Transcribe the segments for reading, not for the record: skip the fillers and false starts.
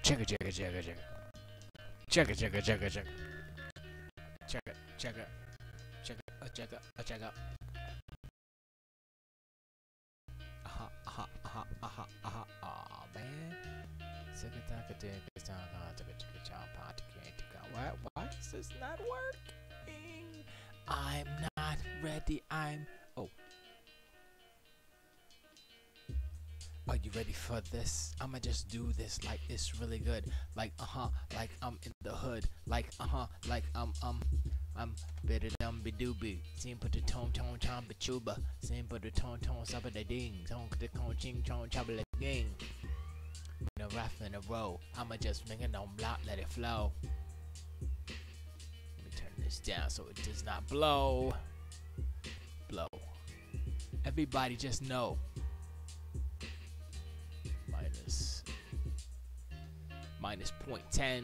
Check it, check it, check it, check it. Check it, check it, check it, check it. Check it, check it. Check it, check it, check it. Oh man. Why is this not working? I'm not ready. Oh. Are you ready for this? I'ma just do this like it's really good. Like like I'm in the hood. Like like I'm better dum be doobie. Same put the tone chamba chuba. Same put the tone saba the ding. Tone the tone ching tone chaba the ding. In a rough in a row. I'ma just ring it on block, let it flow. Let me turn this down so it does not blow. Blow. Everybody just know. Minus 0.10.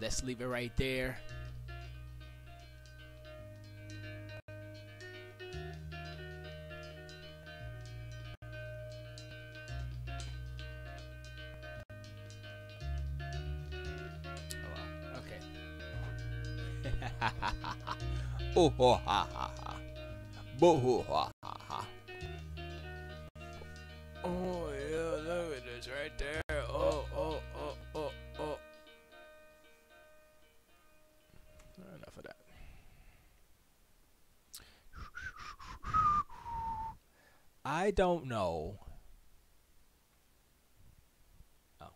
Let's leave it right there. Oh, okay. Oh ho ha ha ha. Boo hoo ha ha ha. Oh yeah, look at this right there. Oh. Enough of that. I don't know. Oh.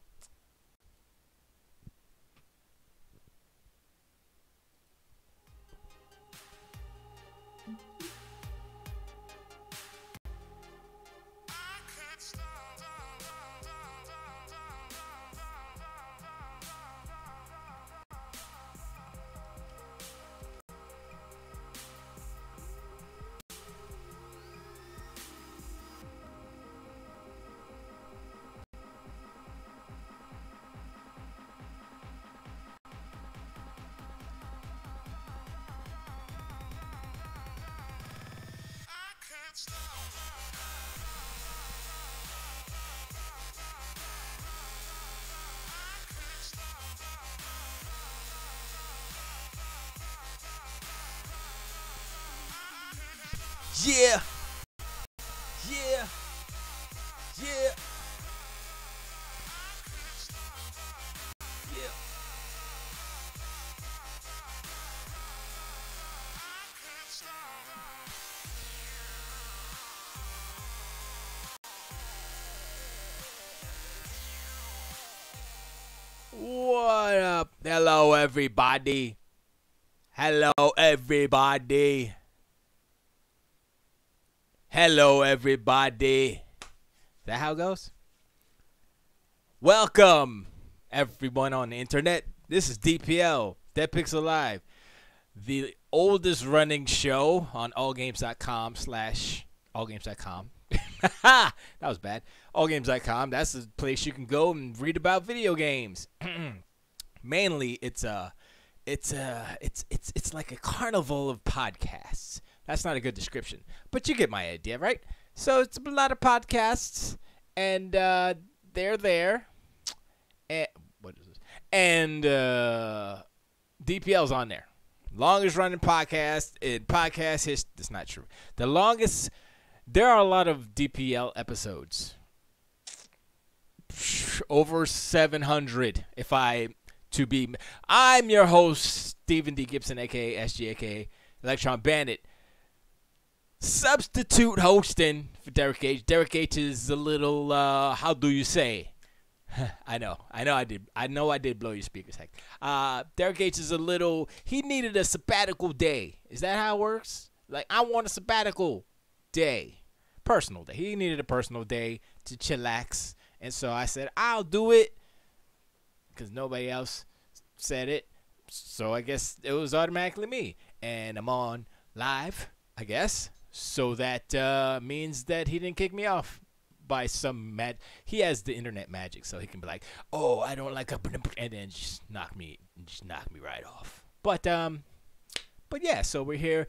Yeah. Yeah. Yeah. Yeah. What up? Hello, everybody. Hello, everybody. Hello, everybody. Is that how it goes? Welcome, everyone on the internet. This is DPL, Dead Pixel Live, the oldest running show on allgames.com/allgames.com. That was bad. Allgames.com. That's the place you can go and read about video games. Mainly, it's like a carnival of podcasts. That's not a good description, but you get my idea, right? So it's a lot of podcasts, and they're there. And what is this? And DPL's on there. Longest running podcast in podcast history. That's not true. The longest. There are a lot of DPL episodes. Over 700. I'm your host, Stephen D. Gibson, aka Esgee, aka Electron Bandit. Substitute hosting for Derek H. Derek H is a little, how do you say? I know I did blow your speakers, heck. Derek H is a little, he needed a sabbatical day. Is that how it works? Like, I want a sabbatical day. Personal day. He needed a personal day to chillax. And so I said, I'll do it. Because nobody else said it. So I guess it was automatically me. And I'm on live, I guess. So that means that he didn't kick me off by some he has the internet magic, so he can be like, oh, I don't like and then just knock me right off. But yeah, so we're here.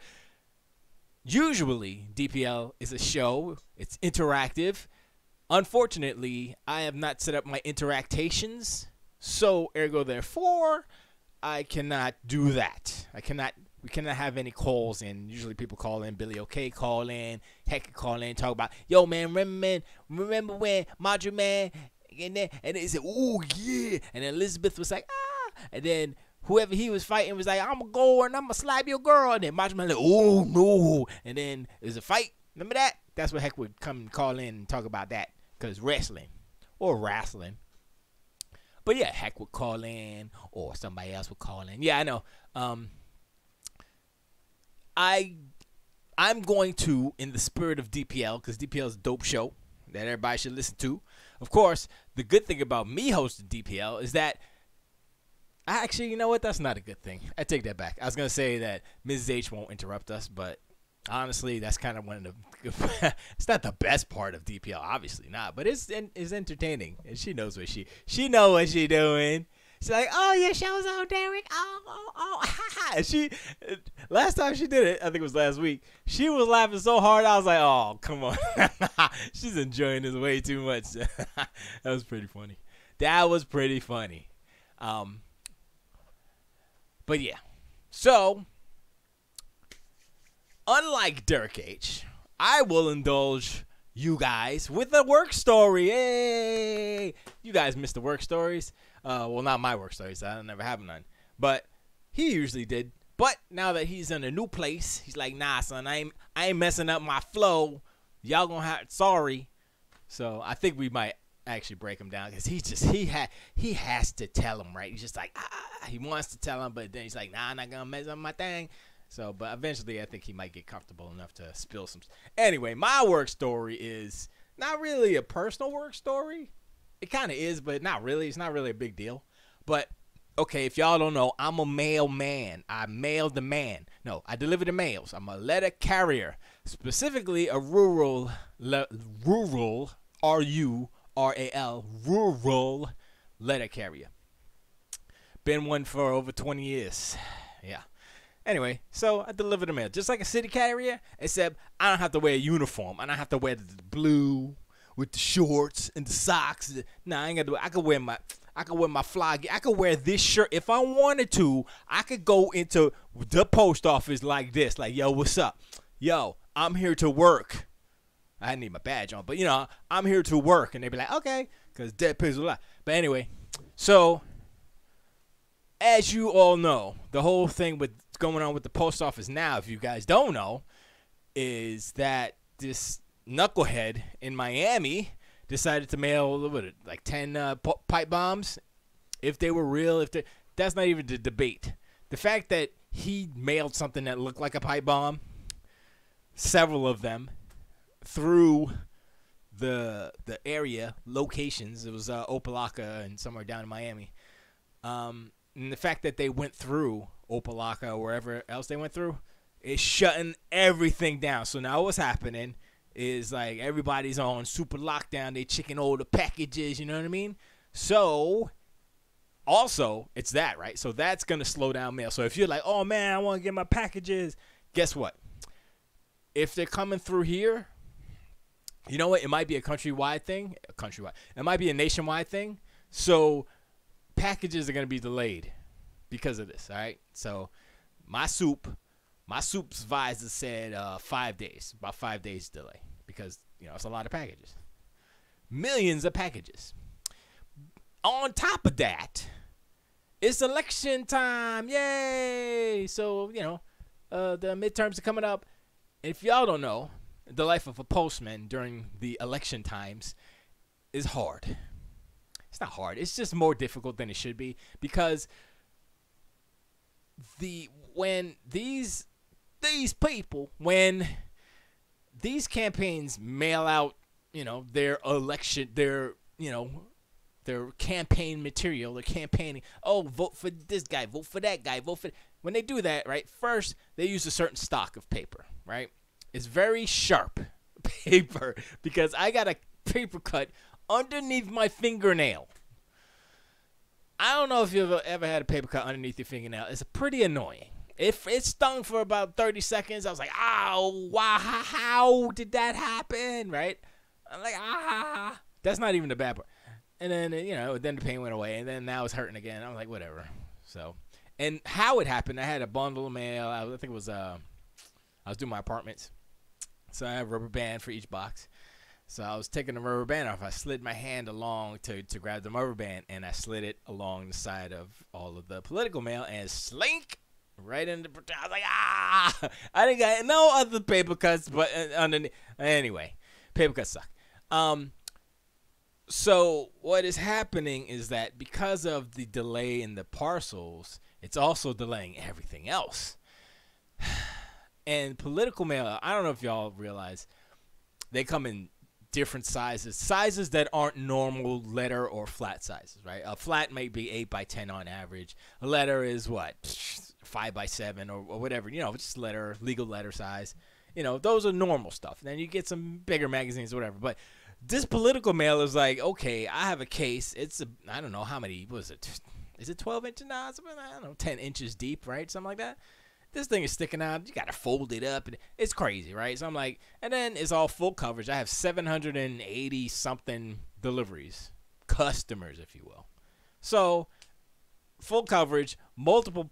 Usually DPL is a show. It's interactive. Unfortunately, I have not set up my interactations So ergo therefore, I cannot do that. We cannot have any calls in. Usually people call in. Billy OK call in. Heck call in. Talk about, yo man, remember when Madre man, and they said, oh yeah, and then Elizabeth was like, ah, and then whoever he was fighting was like, I'm gonna go and I'm gonna slap your girl, and then Madre man like, oh no, and then there's a fight. Remember that? That's what Heck would come and call in and talk about that, cause wrestling or wrestling. But yeah, Heck would call in, or somebody else would call in. Yeah, I know. I'm going to, in the spirit of DPL, because DPL is a dope show that everybody should listen to. Of course, the good thing about me hosting DPL is that, actually, you know what? That's not a good thing. I take that back. I was going to say that Mrs. H won't interrupt us, but honestly, that's kind of one of the, it's not the best part of DPL, obviously not, but it's entertaining, and she knows what she know what she doing. She's like, oh, your show's on, Derek. Oh, ha, ha. And she, last time she did it, I think it was last week, she was laughing so hard, I was like, oh, come on. She's enjoying this way too much. That was pretty funny. But yeah. So, unlike Derek H., I will indulge you guys with a work story. Hey! You guys missed the work stories. Well, not my work stories. I never have none. But he usually did. But now that he's in a new place, he's like, nah, son, I ain't messing up my flow. Y'all gonna have, sorry. So I think we might actually break him down, because he has to tell him, right? He's just like, he wants to tell him, but then he's like, nah, I'm not gonna mess up my thing. So, but eventually I think he might get comfortable enough to spill some. Anyway, my work story is not really a personal work story. It kind of is, but not really. It's not really a big deal. But, okay, if y'all don't know, I'm a mailman. I mail the man. No, I deliver the mails. I'm a letter carrier. Specifically, a rural, R-U-R-A-L, rural letter carrier. Been one for over 20 years. Yeah. Anyway, so I deliver the mail. Just like a city carrier, except I don't have to wear a uniform. I don't have to wear the blue with the shorts and the socks. Nah, I ain't got to do it. I could wear my fly. I could wear this shirt if I wanted to. I could go into the post office like this, like, yo, what's up? Yo, I'm here to work. I need my badge on, but you know, I'm here to work, and they'd be like, okay, because dead pigs will lie. But anyway, so as you all know, the whole thing with going on with the post office now, if you guys don't know, is that this knucklehead in Miami decided to mail like 10 pipe bombs. If they were real, that's not even the debate. The fact that he mailed something that looked like a pipe bomb, several of them, through the area locations. It was Opelika and somewhere down in Miami. And the fact that they went through Opelika or wherever else they went through is shutting everything down. So now what's happening is like everybody's on super lockdown. They checking all the packages, you know what I mean? So also it's that, right? So that's going to slow down mail. So if you're like, oh man, I want to get my packages, guess what? If they're coming through here, you know what? It might be a countrywide thing. It might be a nationwide thing. So packages are going to be delayed because of this, all right? So my supervisor said 5 days, about 5 days delay, because, you know, it's a lot of packages. Millions of packages. On top of that, it's election time. Yay! So, you know, the midterms are coming up. If y'all don't know, the life of a postman during the election times is hard. It's not hard. It's just more difficult than it should be, because when these campaigns mail out, you know, their election, their campaign material, their campaigning, oh, vote for this guy, vote for that guy, when they do that, right, first they use a certain stock of paper, right? It's very sharp paper, because I got a paper cut underneath my fingernail. I don't know if you've ever had a paper cut underneath your fingernail. It's pretty annoying. If it stung for about 30 seconds, I was like, ow, wow, how did that happen, right? I'm like, that's not even the bad part. And then then the pain went away, and then now it's hurting again. I'm like, whatever. So, and how it happened, I had a bundle of mail. I think it was I was doing my apartments, so I have a rubber band for each box. So I was taking the rubber band off. I slid my hand along to grab the rubber band, and I slid it along the side of all of the political mail, and slink right into. I was like, ah! I didn't got no other paper cuts, but underneath. Anyway, paper cuts suck. So what is happening is that because of the delay in the parcels, it's also delaying everything else. And political mail, I don't know if y'all realize, they come in different sizes that aren't normal letter or flat sizes, right? A flat may be 8x10 on average. A letter is what, 5x7 or whatever, just letter, legal letter size. Those are normal stuff. Then you get some bigger magazines or whatever. But this political mail is like, okay, I have a case. It's I don't know how many. What is it? Is it 12 inches now? I don't know, 10 inches deep, right? Something like that. This thing is sticking out. You got to fold it up. And it's crazy, right? So I'm like, and then it's all full coverage. I have 780 something deliveries, customers, if you will. So full coverage, multiple,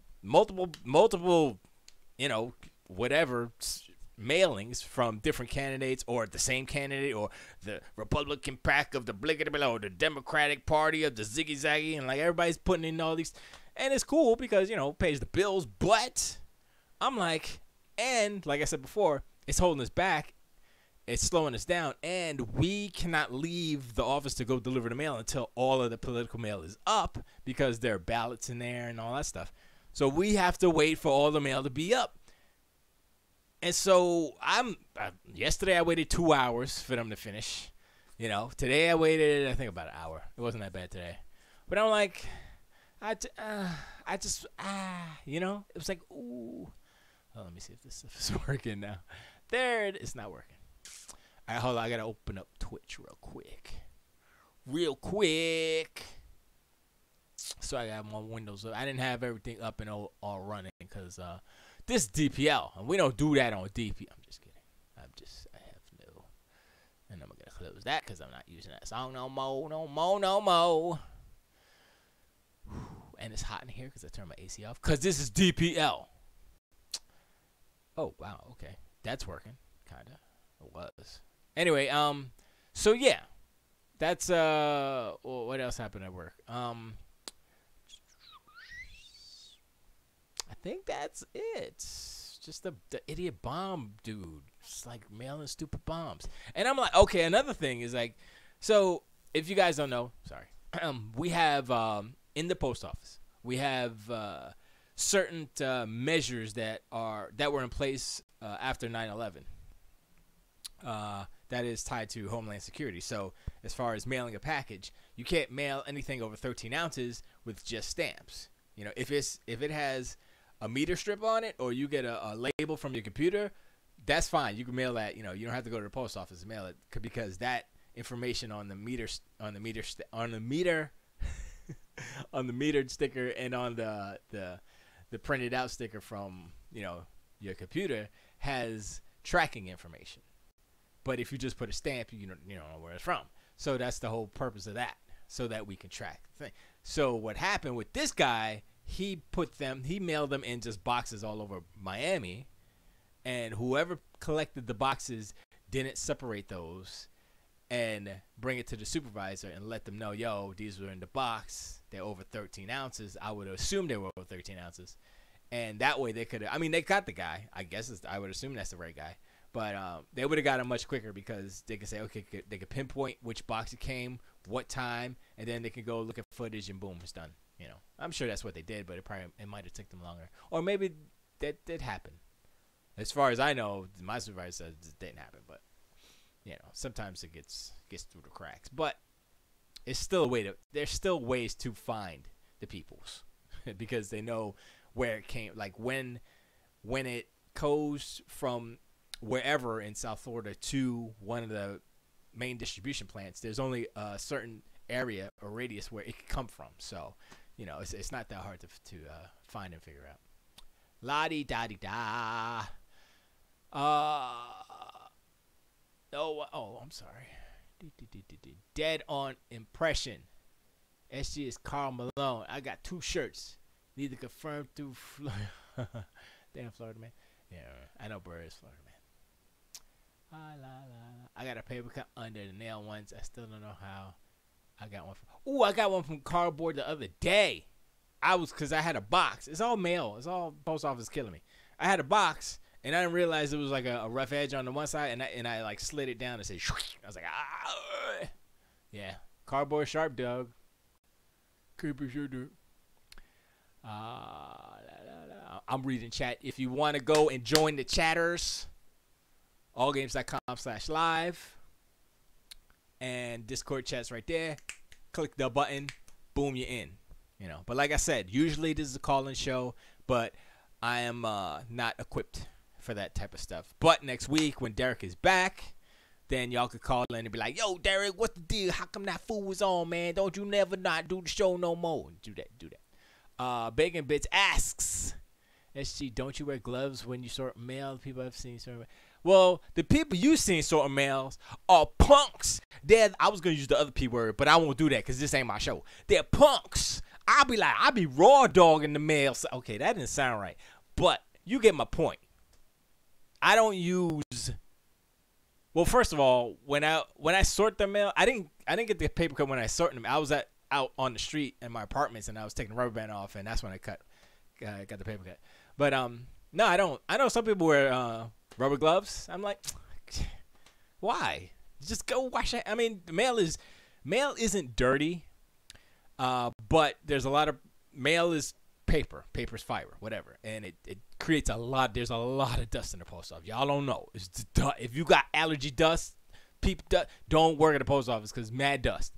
whatever mailings from different candidates, or the same candidate, or the Republican pack of the Blickety or the Democratic Party of the Ziggy Zaggy, and like everybody's putting in all these, and it's cool because pays the bills. But I'm like, and like I said before, it's holding us back, it's slowing us down, and we cannot leave the office to go deliver the mail until all of the political mail is up, because there are ballots in there and all that stuff. So we have to wait for all the mail to be up. And so yesterday I waited 2 hours for them to finish. Today I waited, I think, about an hour. It wasn't that bad today. But I'm like, it was like, ooh. Oh, let me see if this stuff is working now. There it is. It's not working. All right, hold on. I got to open up Twitch real quick. So I got my windows up. I didn't have everything up and all running because this DPL, and we don't do that on DP. I'm just kidding. I have no. And I'm going to close that because I'm not using that song no more. And it's hot in here because I turned my AC off. Because this is DPL. Oh, wow. Okay. That's working. Kind of. It was. Anyway, so yeah. That's, what else happened at work? I think that's it. Just the idiot bomb dude. Just like mailing stupid bombs. And I'm like, okay, another thing is like, so if you guys don't know, sorry. We have, in the post office, we have certain measures that were in place after 9/11. That is tied to Homeland Security. So as far as mailing a package, you can't mail anything over 13 ounces with just stamps. If it has a meter strip on it, or you get a label from your computer, that's fine. You can mail that. You don't have to go to the post office to mail it, because that information on the meter on the metered sticker and on the printed out sticker from your computer has tracking information. But if you just put a stamp, you don't know where it's from. So that's the whole purpose of that, so that we can track the thing. So what happened with this guy? He mailed them in just boxes all over Miami, and whoever collected the boxes didn't separate those and bring it to the supervisor and let them know, yo, these were in the box. They're over 13 ounces. I would assume they were over 13 ounces. And that way they they got the guy. I guess I would assume that's the right guy. But they would have got him much quicker, because they could say, okay, they could pinpoint which box it came, what time, and then they can go look at footage and boom, it's done. I'm sure that's what they did, but it might have taken them longer. Or maybe that did happen. As far as I know, my supervisor says it didn't happen, but sometimes it gets through the cracks. But it's still there's still ways to find the peoples because they know where it came. Like when it goes from wherever in South Florida to one of the main distribution plants, there's only a certain area or radius where it could come from. So, it's not that hard to find and figure out. La-di-da-di-da. I'm sorry. Dead on impression. SG is Carl Malone. I got 2 shirts. Neither confirmed through Florida. Damn, Florida man. Yeah, I know Burr is Florida man. I got a paper cut under the nail ones. I still don't know how. I got one from. Ooh, I got one from Cardboard the other day. Cause I had a box. It's all mail. It's all post office killing me. I had a box and I didn't realize it was like a rough edge on the one side, and I like slid it down and said, I was like, ah, yeah, Cardboard sharp, dog. Keep it sure, dude. I'm reading chat. If you want to go and join the chatters, allgames.com/live, and Discord chat's right there. Click the button, boom, you're in. You know, but like I said, usually this is a call-in show, but I am not equipped for that type of stuff. But next week when Derek is back, then y'all could call in and be like, "Yo, Derek, what's the deal? How come that fool was on, man? Don't you never not do the show no more?" Do that. Bacon Bits asks, SG, don't you wear gloves when you sort mail? People I've seen sort mail. Well, the people you seen sorting mails are punks. I was going to use the other P word, but I won't do that because this ain't my show. They're punks. I'll be raw dogging the mail. Okay, that didn't sound right. But you get my point. I don't use. Well, first of all, when I sort the mail, I didn't get the paper cut when I sorted them. I was out on the street in my apartments and I was taking the rubber band off, and that's when I got the paper cut. But no, I don't. I know some people wear rubber gloves. I'm like, why? Just go wash it. I mean, mail isn't dirty. But there's a lot of mail is paper. Paper's fiber, whatever. And it creates there's a lot of dust in the post office. Y'all don't know. If you got allergy dust, don't work at the post office because mad dust.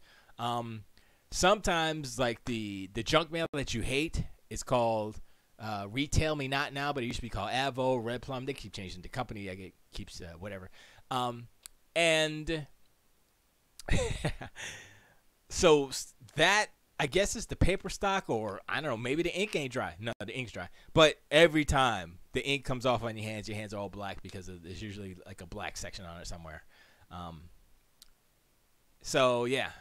Sometimes like the junk mail that you hate is called Retail Me Not now, but it used to be called Avo, Red Plum. They keep changing the company. It keeps whatever. And so that, I guess it's the paper stock, or I don't know, maybe the ink ain't dry. No, the ink's dry. But every time the ink comes off on your hands are all black because there's usually like a black section on it somewhere. So yeah,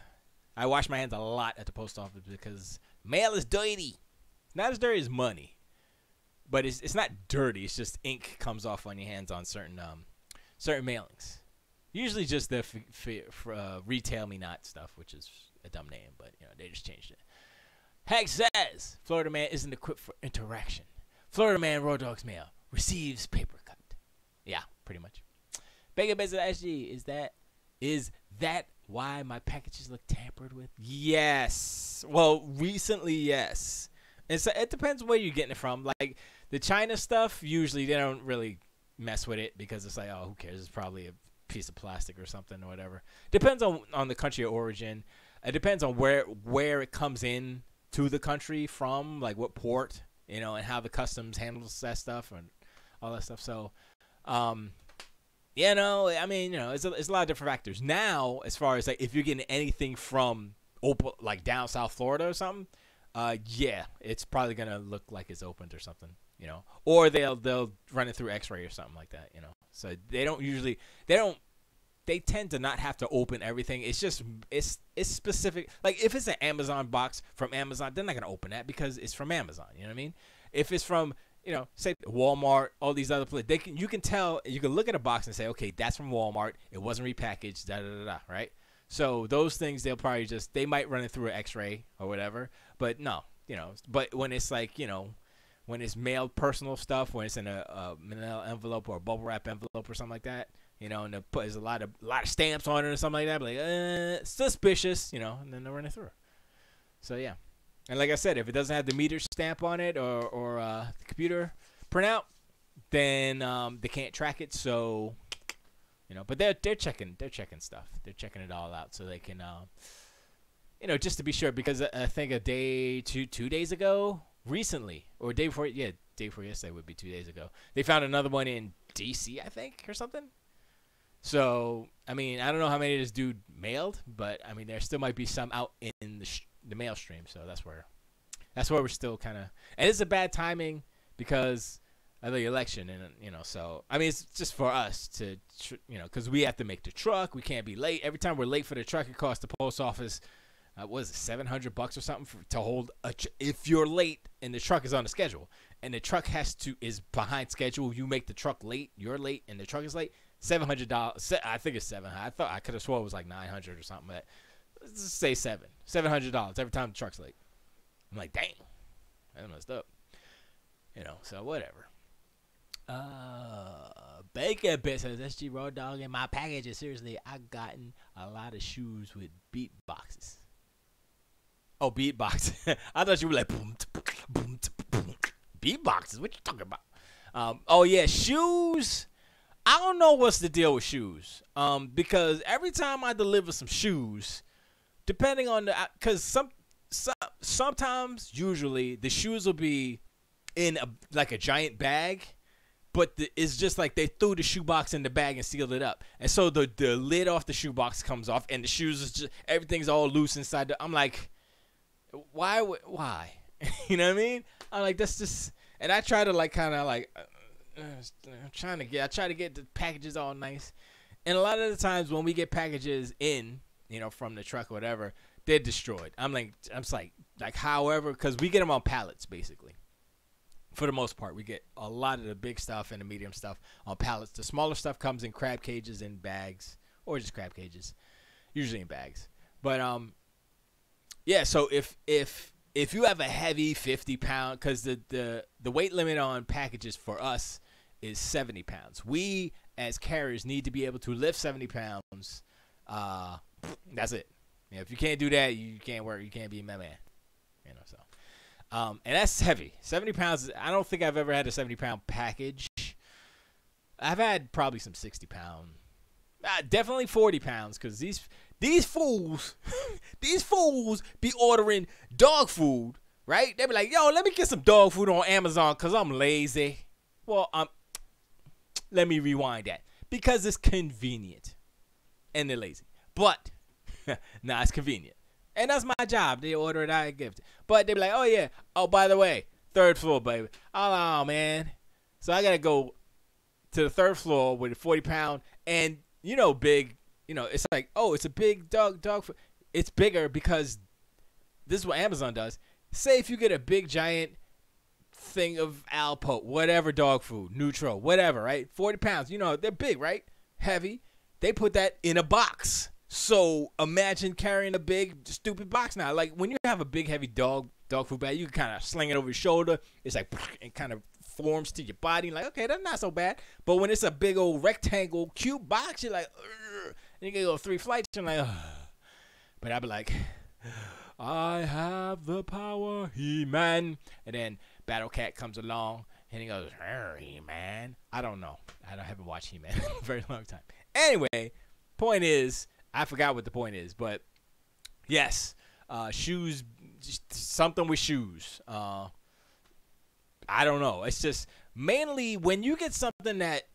I wash my hands a lot at the post office because mail is dirty. Not as dirty as money, but it's not dirty. It's just ink comes off on your hands on certain mailings. Usually just the Retail Me Not stuff, which is a dumb name, but you know they just changed it. Heck says Florida man isn't equipped for interaction. Florida man raw dog's mail receives paper cut. Yeah, pretty much. Bacon Bits SG, is that why my packages look tampered with? Yes. Well, recently, yes. And so it depends where you're getting it from. Like the China stuff, usually they don't really mess with it because it's like, oh, who cares? It's probably a piece of plastic or something or whatever. Depends on the country of origin. It depends on where it comes in to the country from, like what port, you know, and how the customs handles that stuff and all that stuff. So, you know, I mean, you know, it's a lot of different factors. Now, as far as like if you're getting anything from like down South Florida or something, yeah, it's probably gonna look like it's opened or something, you know, or they'll run it through X-ray or something like that, you know. So they tend to not have to open everything. It's just it's specific. Like if it's an Amazon box from Amazon, they're not gonna open that because it's from Amazon. You know what I mean? If it's from, you know, say Walmart, all these other places, you can tell. You can look at a box and say, okay, that's from Walmart. It wasn't repackaged. Da da da da. Right? So those things they'll probably they might run it through an X-ray or whatever. But no, you know. But when it's like, you know, when it's mailed personal stuff, when it's in a manila envelope or a bubble wrap envelope or something like that, you know, and there's a lot of stamps on it or something like that, like suspicious, you know, and then they'll run it through. So yeah, and like I said, if it doesn't have the meter stamp on it or the computer printout, then they can't track it. So, you know, but they're checking stuff. They're checking it all out so they can, you know, just to be sure, because I think a day, 2 days ago, recently, or day before yesterday would be 2 days ago, they found another one in DC, I think, or something. So, I mean, I don't know how many this dude mailed, but I mean, there still might be some out in the mail stream. So that's where we're still kind of, and it's a bad timing because of the election, and you know, so I mean, it's just for us to, you know, because we have to make the truck, we can't be late. Every time we're late for the truck, it costs the post office Was it $700 or something to hold if you're late and the truck is on the schedule and the truck is behind schedule. You make the truck late, you're late, and the truck is late. $700. I think it's $700. I could have swore it was like $900 or something. But let's just say $700 every time the truck's late. I'm like, dang, that's messed up. So whatever. Bacon Bit says, SG Raw Dog, in my packages, seriously, I gotten a lot of shoes with beat boxes. Oh, beatbox. I thought you were like, boom, boom, boom. Beatboxes? What you talking about? Oh, yeah, shoes. I don't know what's the deal with shoes. Because every time I deliver some shoes, depending on because sometimes, usually, the shoes will be in like a giant bag, but it's just like they threw the shoebox in the bag and sealed it up. And so the lid off the shoebox comes off, and the shoes is just, everything's all loose inside. I'm like, why? You know what I mean? I'm like, that's just, and I try to like kind of like, I try to get the packages all nice, and a lot of the times when we get packages in, from the truck or whatever, they're destroyed. I'm just like however, because we get them on pallets basically. For the most part, we get a lot of the big stuff and the medium stuff on pallets. The smaller stuff comes in crab cages and bags, or just crab cages, usually in bags. But yeah. So if you have a heavy 50-pound, because the weight limit on packages for us is 70 pounds. We as carriers need to be able to lift 70 pounds. That's it. If you can't do that, you can't work. You can't be my man. So. And that's heavy. 70 pounds. I don't think I've ever had a 70-pound package. I've had probably some 60-pound. Definitely 40 pounds, because these fools, these fools be ordering dog food, right? They be like, yo, let me get some dog food on Amazon because I'm lazy. Well, let me rewind that. Because it's convenient. And they're lazy. But, nah, it's convenient. And that's my job. They order it, I give it. But they be like, oh, yeah. Oh, by the way, 3rd floor, baby. Oh, man. So I got to go to the 3rd floor with a 40-pound. And, big, it's like, oh, it's a big dog food. It's bigger because this is what Amazon does. Say if you get a big, giant thing of Alpo, whatever dog food, Nutro, whatever, right? 40 pounds. They're big, right? Heavy. They put that in a box. So imagine carrying a big, stupid box now. Like when you have a big, heavy dog food bag, you can kind of sling it over your shoulder. It's like it kind of forms to your body. Like, okay, that's not so bad. But when it's a big old rectangle cube box, you're like, ugh. And you can go 3 flights. You're like, ugh. But I'd be like, I have the power, He-Man. And then Battle Cat comes along and he goes, He-Man. I don't know. I haven't watched He-Man in a very long time. Anyway, point is, I forgot what the point is, but yes, shoes, just something with shoes. I don't know. It's just mainly when you get something that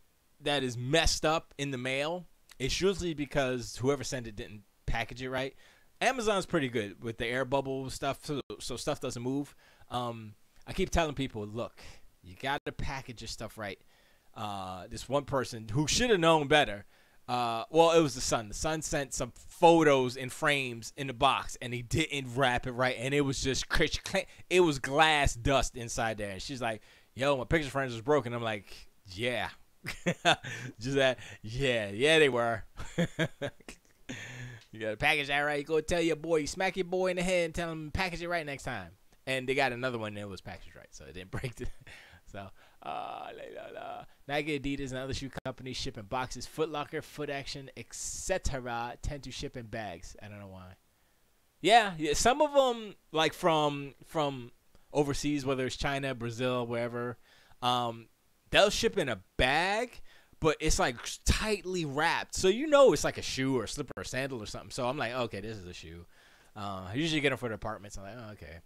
is messed up in the mail, it's usually because whoever sent it didn't package it right. Amazon's pretty good with the air bubble stuff, so stuff doesn't move. I keep telling people, look, you got to package your stuff right. This one person who should have known better. Well, it was the son. The son sent some photos in frames in the box, and he didn't wrap it right, and it was just it was glass dust inside there. And she's like, "Yo, my picture frames was broken." I'm like, "Yeah, just that. Yeah, they were." You gotta package that right. You go tell your boy, you smack your boy in the head, and tell him package it right next time. And they got another one that was packaged right, so it didn't break it. So. Nike, Adidas, and other shoe companies shipping boxes. Foot Locker, Foot Action, etc. tend to ship in bags. I don't know why. Yeah, some of them, like from overseas, whether it's China, Brazil, wherever, they'll ship in a bag, but it's like tightly wrapped. So it's like a shoe or a slipper or sandal or something. So I'm like, okay, this is a shoe. I usually get them for the apartments. I'm like, oh, okay,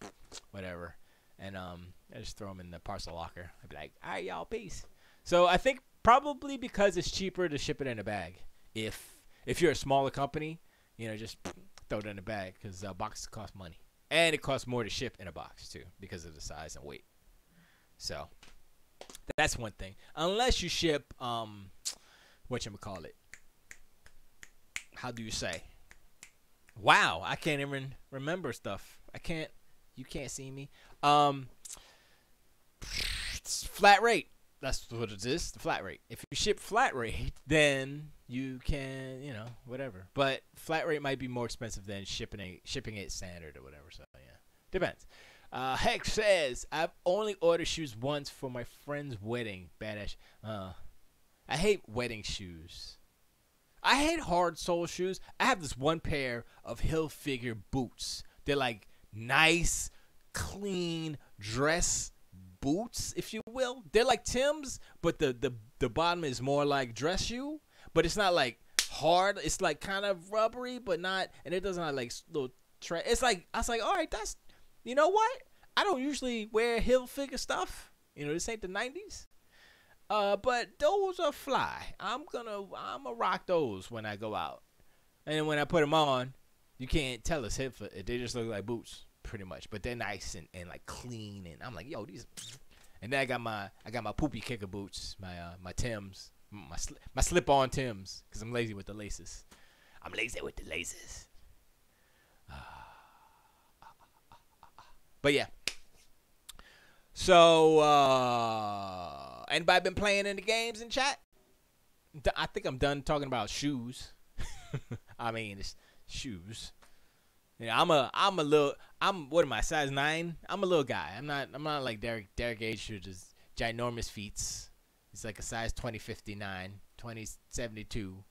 whatever. And I just throw them in the parcel locker. I'd be like, all right, y'all, peace. So I think probably because it's cheaper to ship it in a bag. If you're a smaller company, just throw it in a bag because boxes cost money. And it costs more to ship in a box, too, because of the size and weight. So that's one thing. Unless you ship, whatchamacallit. How do you say? Wow, I can't even remember stuff. I can't. You can't see me. Um, it's flat rate. That's what it is. The flat rate. If you ship flat rate, then you can, whatever. But flat rate might be more expensive than shipping it standard or whatever. So yeah, depends. Hex says I've only ordered shoes once for my friend's wedding. Badass. I hate wedding shoes. I hate hard sole shoes. I have this one pair of Hilfiger boots. They're like nice, clean dress boots, if you will. They're like Tim's, but the bottom is more like dress shoe. But it's not like hard. It's like kind of rubbery, but not. And it doesn't have like little. It's like I was like, all right, that's. You know what? I don't usually wear Hilfiger stuff. This ain't the 90s. But those are fly. I'm gonna rock those when I go out. And when I put them on, you can't tell it's Hilfiger. They just look like boots, pretty much. But they're nice and like clean. And I'm like, yo, these. And then I got my poopy kicker boots, my Tims, my slip-on Tims, because I'm lazy with the laces. I'm lazy with the laces. But yeah. So, anybody been playing any games in chat? I think I'm done talking about shoes. I mean, it's shoes. Yeah, what am I, size 9? I'm a little guy. I'm not like Derek Gage, who just ginormous feats. He's like a size 2059, 2072,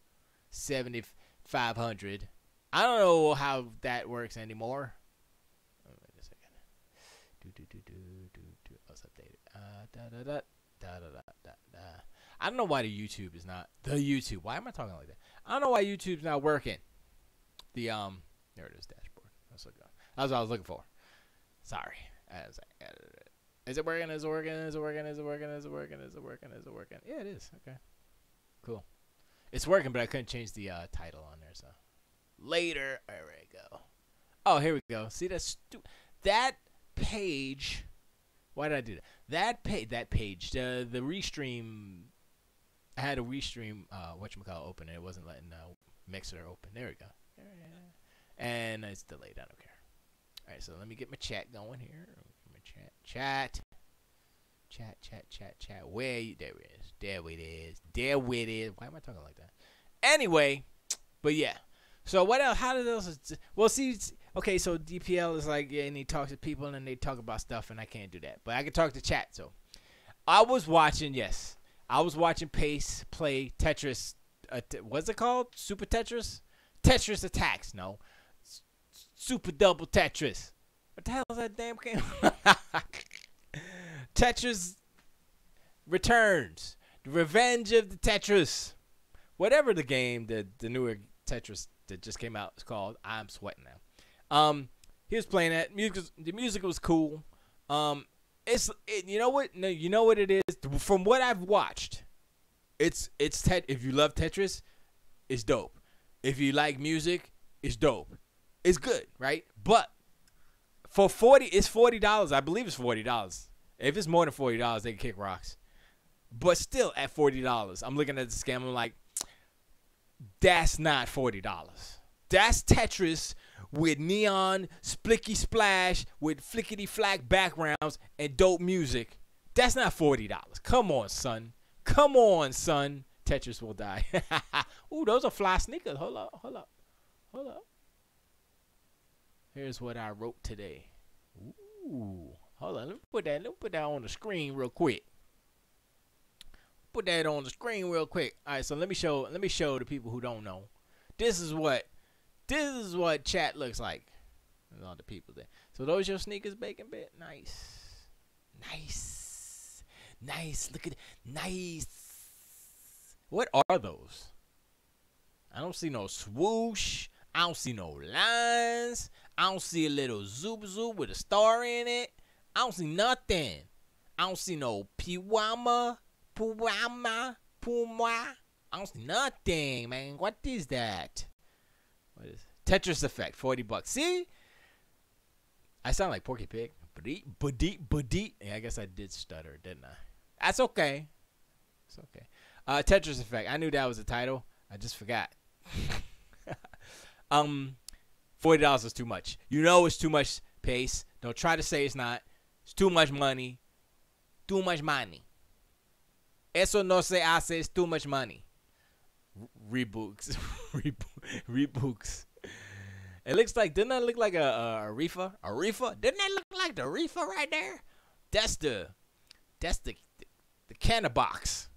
7500. I don't know how that works anymore. Wait a second. Oh, it's updated. I don't know why the YouTube is not Why am I talking like that? I don't know why YouTube's not working. There it is, dashboard. That's what I was looking for. Sorry. Is it working? Is it working? Is it working? Is it working? Is it working? Is it working? Is it working? Yeah, it is. Okay. Cool. It's working, but I couldn't change the title on there, so. Later. There we go. Oh, here we go. See that page. Why did I do that? That page. The restream. I had a restream whatchamacallit open and it wasn't letting Mixer open. There we go. And it's delayed. I don't care. All right, so let me get my chat going here. My chat. Where you? There it is. There it is. Why am I talking like that? Anyway, but yeah. So what else? How did those? Well, see. Okay, so DPL is like, yeah, and he talks to people and they talk about stuff, and I can't do that. But I can talk to chat. So I was watching. Yes, I was watching Pace play Tetris. What's it called? Super Tetris. Tetris Attacks. No. Super Double Tetris. What the hell is that damn game? Tetris Returns. The Revenge of the Tetris. Whatever the game, the newer Tetris that just came out is called. I'm sweating now. He was playing that. The music was cool. You know what? No, you know what it is? From what I've watched, it's if you love Tetris, it's dope. If you like music, it's dope. It's good, right? But for it's $40. I believe it's $40. If it's more than $40, they can kick rocks. But still, at $40, I'm looking at the scam. I'm like, that's not $40. That's Tetris with neon splicky splash with flickety flack backgrounds and dope music. That's not $40. Come on, son. Come on, son. Tetris will die. Ooh, those are fly sneakers. Hold up. Here's what I wrote today. Ooh, hold on. Let me put that on the screen real quick. Put that on the screen real quick. All right, so let me show the people who don't know. This is what chat looks like. There's all the people there. So those your sneakers, Bacon Bit? Nice. Look at it. Nice. What are those? I don't see no swoosh. I don't see no lines. I don't see a little zoop with a star in it. I don't see nothing. I don't see no piwama, puma. I don't see nothing, man. What is that? What is it? Tetris Effect, $40. See? I sound like Porky Pig. Badee. Yeah, I guess I did stutter, didn't I? That's okay. It's okay. Tetris Effect. I knew that was the title. I just forgot. $40. $40 is too much. You know it's too much pace. Don't try to say it's not. It's too much money. Too much money. Eso no se hace. It's too much money. Rebooks. Rebooks. It looks like, didn't that look like a reefer? A reefer? Didn't that look like the reefer right there? That's the canna box.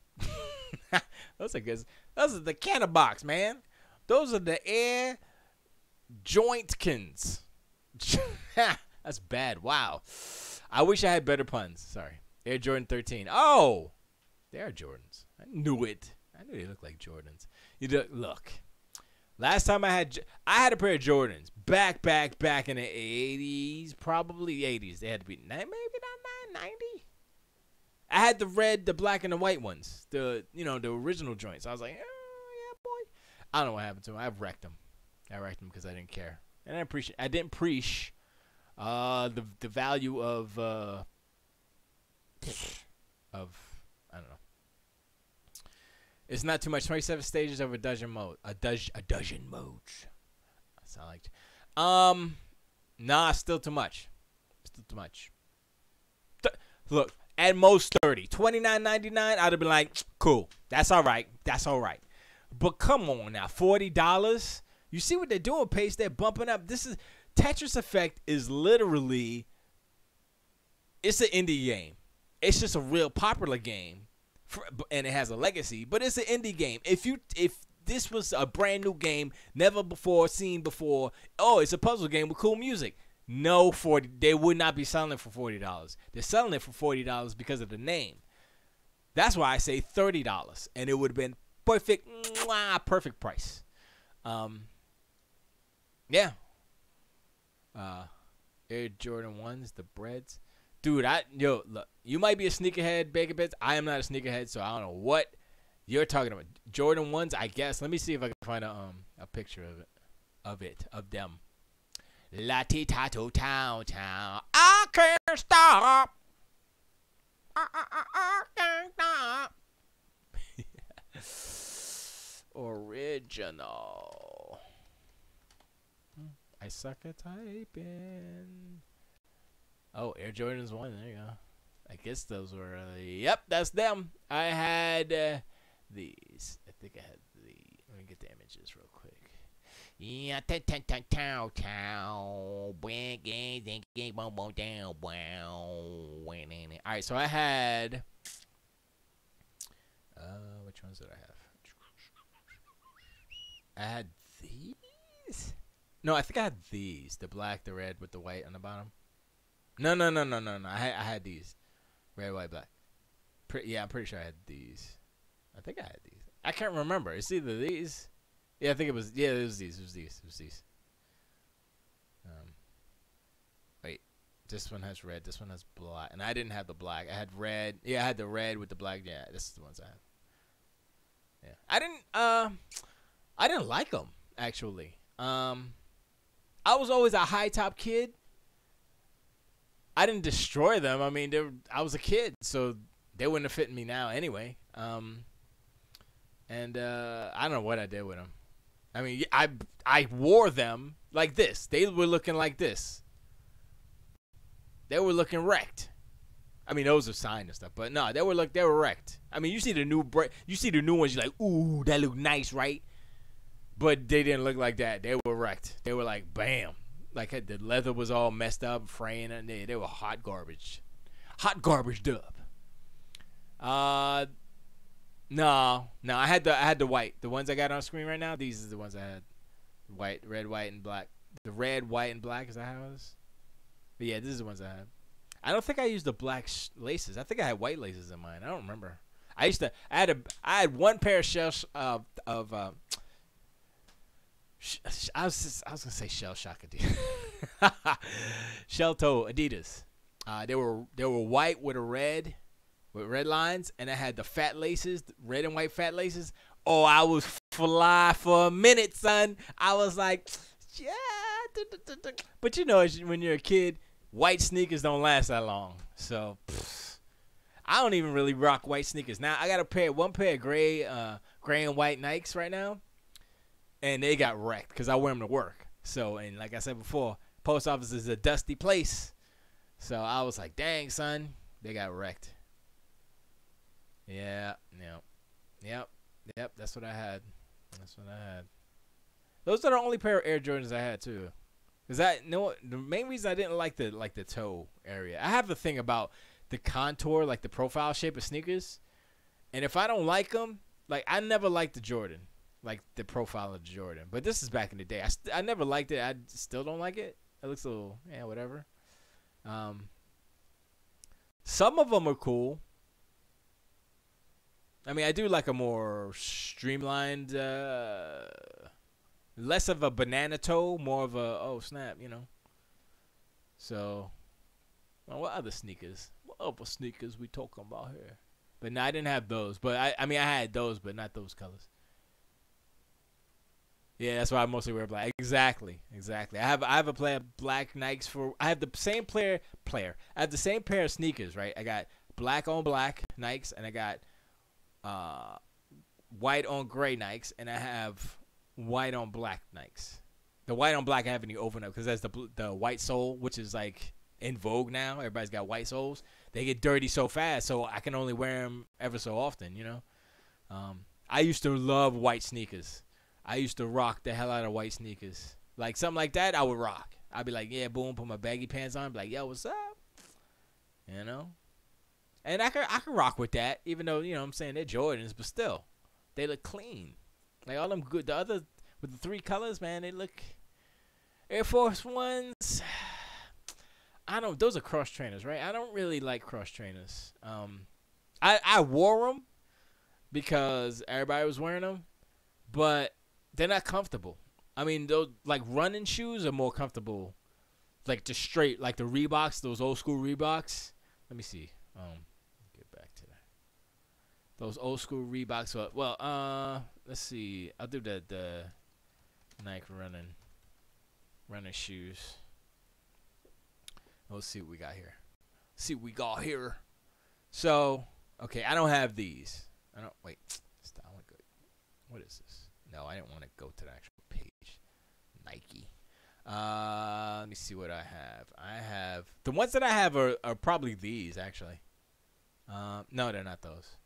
Those are good. Those are the canna box, man. Those are the air jointkins. That's bad. Wow. I wish I had better puns. Sorry. Air Jordan 13. Oh, they are Jordans. I knew it. I knew they looked like Jordans. Look. Last time I had a pair of Jordans back in the 80s, probably 80s. They had to be maybe not 90. I had the red, the black, and the white ones. The original joints. I was like, oh, yeah, boy. I don't know what happened to them. I wrecked them. Because I didn't care, and I didn't preach the value of I don't know. It's not too much. 27 stages of a dozen modes. A dozen modes. That sound like. Nah, still too much. Still too much. Look, at most 30. $29.99. I'd have been like, cool. That's all right. That's all right. But come on now, $40. You see what they're doing, Pace? They're bumping up. This is Tetris Effect is literally. It's an indie game. It's just a real popular game, and it has a legacy. But it's an indie game. If this was a brand new game, never before seen before, oh, it's a puzzle game with cool music. No, they would not be selling it for $40. They're selling it for $40 because of the name. That's why I say $30, and it would have been perfect price. Yeah. Air Jordan 1s, the breads. Dude, look, you might be a sneakerhead, Bacon Bits. I am not a sneakerhead, so I don't know what you're talking about. Jordan 1s, I guess. Let me see if I can find a picture of them. La ti ta to town. I can't stop. I can't stop. Original. I suck at typing. Oh, Air Jordans 1. There you go. I guess those were. Yep, that's them. I had these. I think I had the. Let me get the images real quick. Yeah, all right, so I had. Which ones did I have? I had these. No, I think I had these. The black, the red with the white on the bottom. No. I had these. Red, white, black. Yeah, I'm pretty sure I had these. I think I had these. I can't remember. It's either these. Yeah, I think it was. Yeah, it was these. It was these. Wait. This one has red. This one has black. And I didn't have the black. I had red. Yeah, I had the red with the black. Yeah, this is the ones I have. Yeah. I didn't like them, actually. I was always a high top kid. I didn't destroy them. I mean, I was a kid, so they wouldn't have fit me now anyway. I don't know what I did with them. I mean, I wore them like this. They were looking like this. They were looking wrecked. I mean, those are signed and stuff, but no, they were wrecked. I mean, you see the new ones, you're like, ooh, that look nice, right? But they didn't look like that. They were wrecked. They were like, bam. Like the leather was all messed up, fraying, and they were hot garbage. Hot garbage dub. No, I had the white. The ones I got on screen right now, these are the ones I had. White, red, white, and black. The red, white, and black, is that how it was? But yeah, these are the ones I had. I don't think I used the black laces. I think I had white laces in mine. I don't remember. I had one pair of shells I was gonna say Shell Shock Adidas. Shell Toe Adidas. They were white with red lines, and I had the fat laces, red and white fat laces. Oh, I was fly for a minute, son. I was like, yeah. But you know, when you're a kid, white sneakers don't last that long. So I don't even really rock white sneakers now. I got one pair of gray and white Nikes right now. And they got wrecked because I wear them to work. So, and like I said before, post office is a dusty place. So I was like, dang, son, they got wrecked. Yeah, yep. That's what I had. Those are the only pair of Air Jordans I had too. Cause the main reason I didn't like the toe area. I have the thing about the contour, like the profile shape of sneakers, and if I don't like them, like I never liked the Jordan, like the profile of the Jordan. But this is back in the day. I never liked it. I still don't like it. It looks a little whatever. Some of them are cool. I mean, I do like a more streamlined, less of a banana toe, more of a oh snap, So, well, what other sneakers? What other sneakers we talking about here? But no, I didn't have those. But I mean, I had those, but not those colors. Yeah, that's why I mostly wear black. Exactly. I have a pair of black Nikes for. I have the same player. I have the same pair of sneakers, right? I got black on black Nikes, and I got white on gray Nikes, and I have white on black Nikes. The white on black I have any open up because that's the white sole, which is like in vogue now. Everybody's got white soles. They get dirty so fast, so I can only wear them ever so often. I used to love white sneakers. I used to rock the hell out of white sneakers. Like something like that, I would rock. I'd be like, yeah, boom, put my baggy pants on, be like, yo, what's up? And I can rock with that, even though, I'm saying they're Jordans, but still, they look clean. Like all them good, the other, with the 3 colors, man, they look, Air Force Ones, those are cross trainers, right? I don't really like cross trainers. I wore them because everybody was wearing them, but they're not comfortable. I mean, those, like, running shoes are more comfortable, like, just straight, like the Reeboks, those old school Reeboks. Let me see. Get back to that. Those old school Reeboks. Well, let's see. I'll do the Nike running shoes. Let's see what we got here. So, okay, I don't have these. Wait. Stop. What is this? No, I didn't want to go to the actual page. Nike. Let me see what I have. I have the ones that I have are probably these actually. No, they're not those.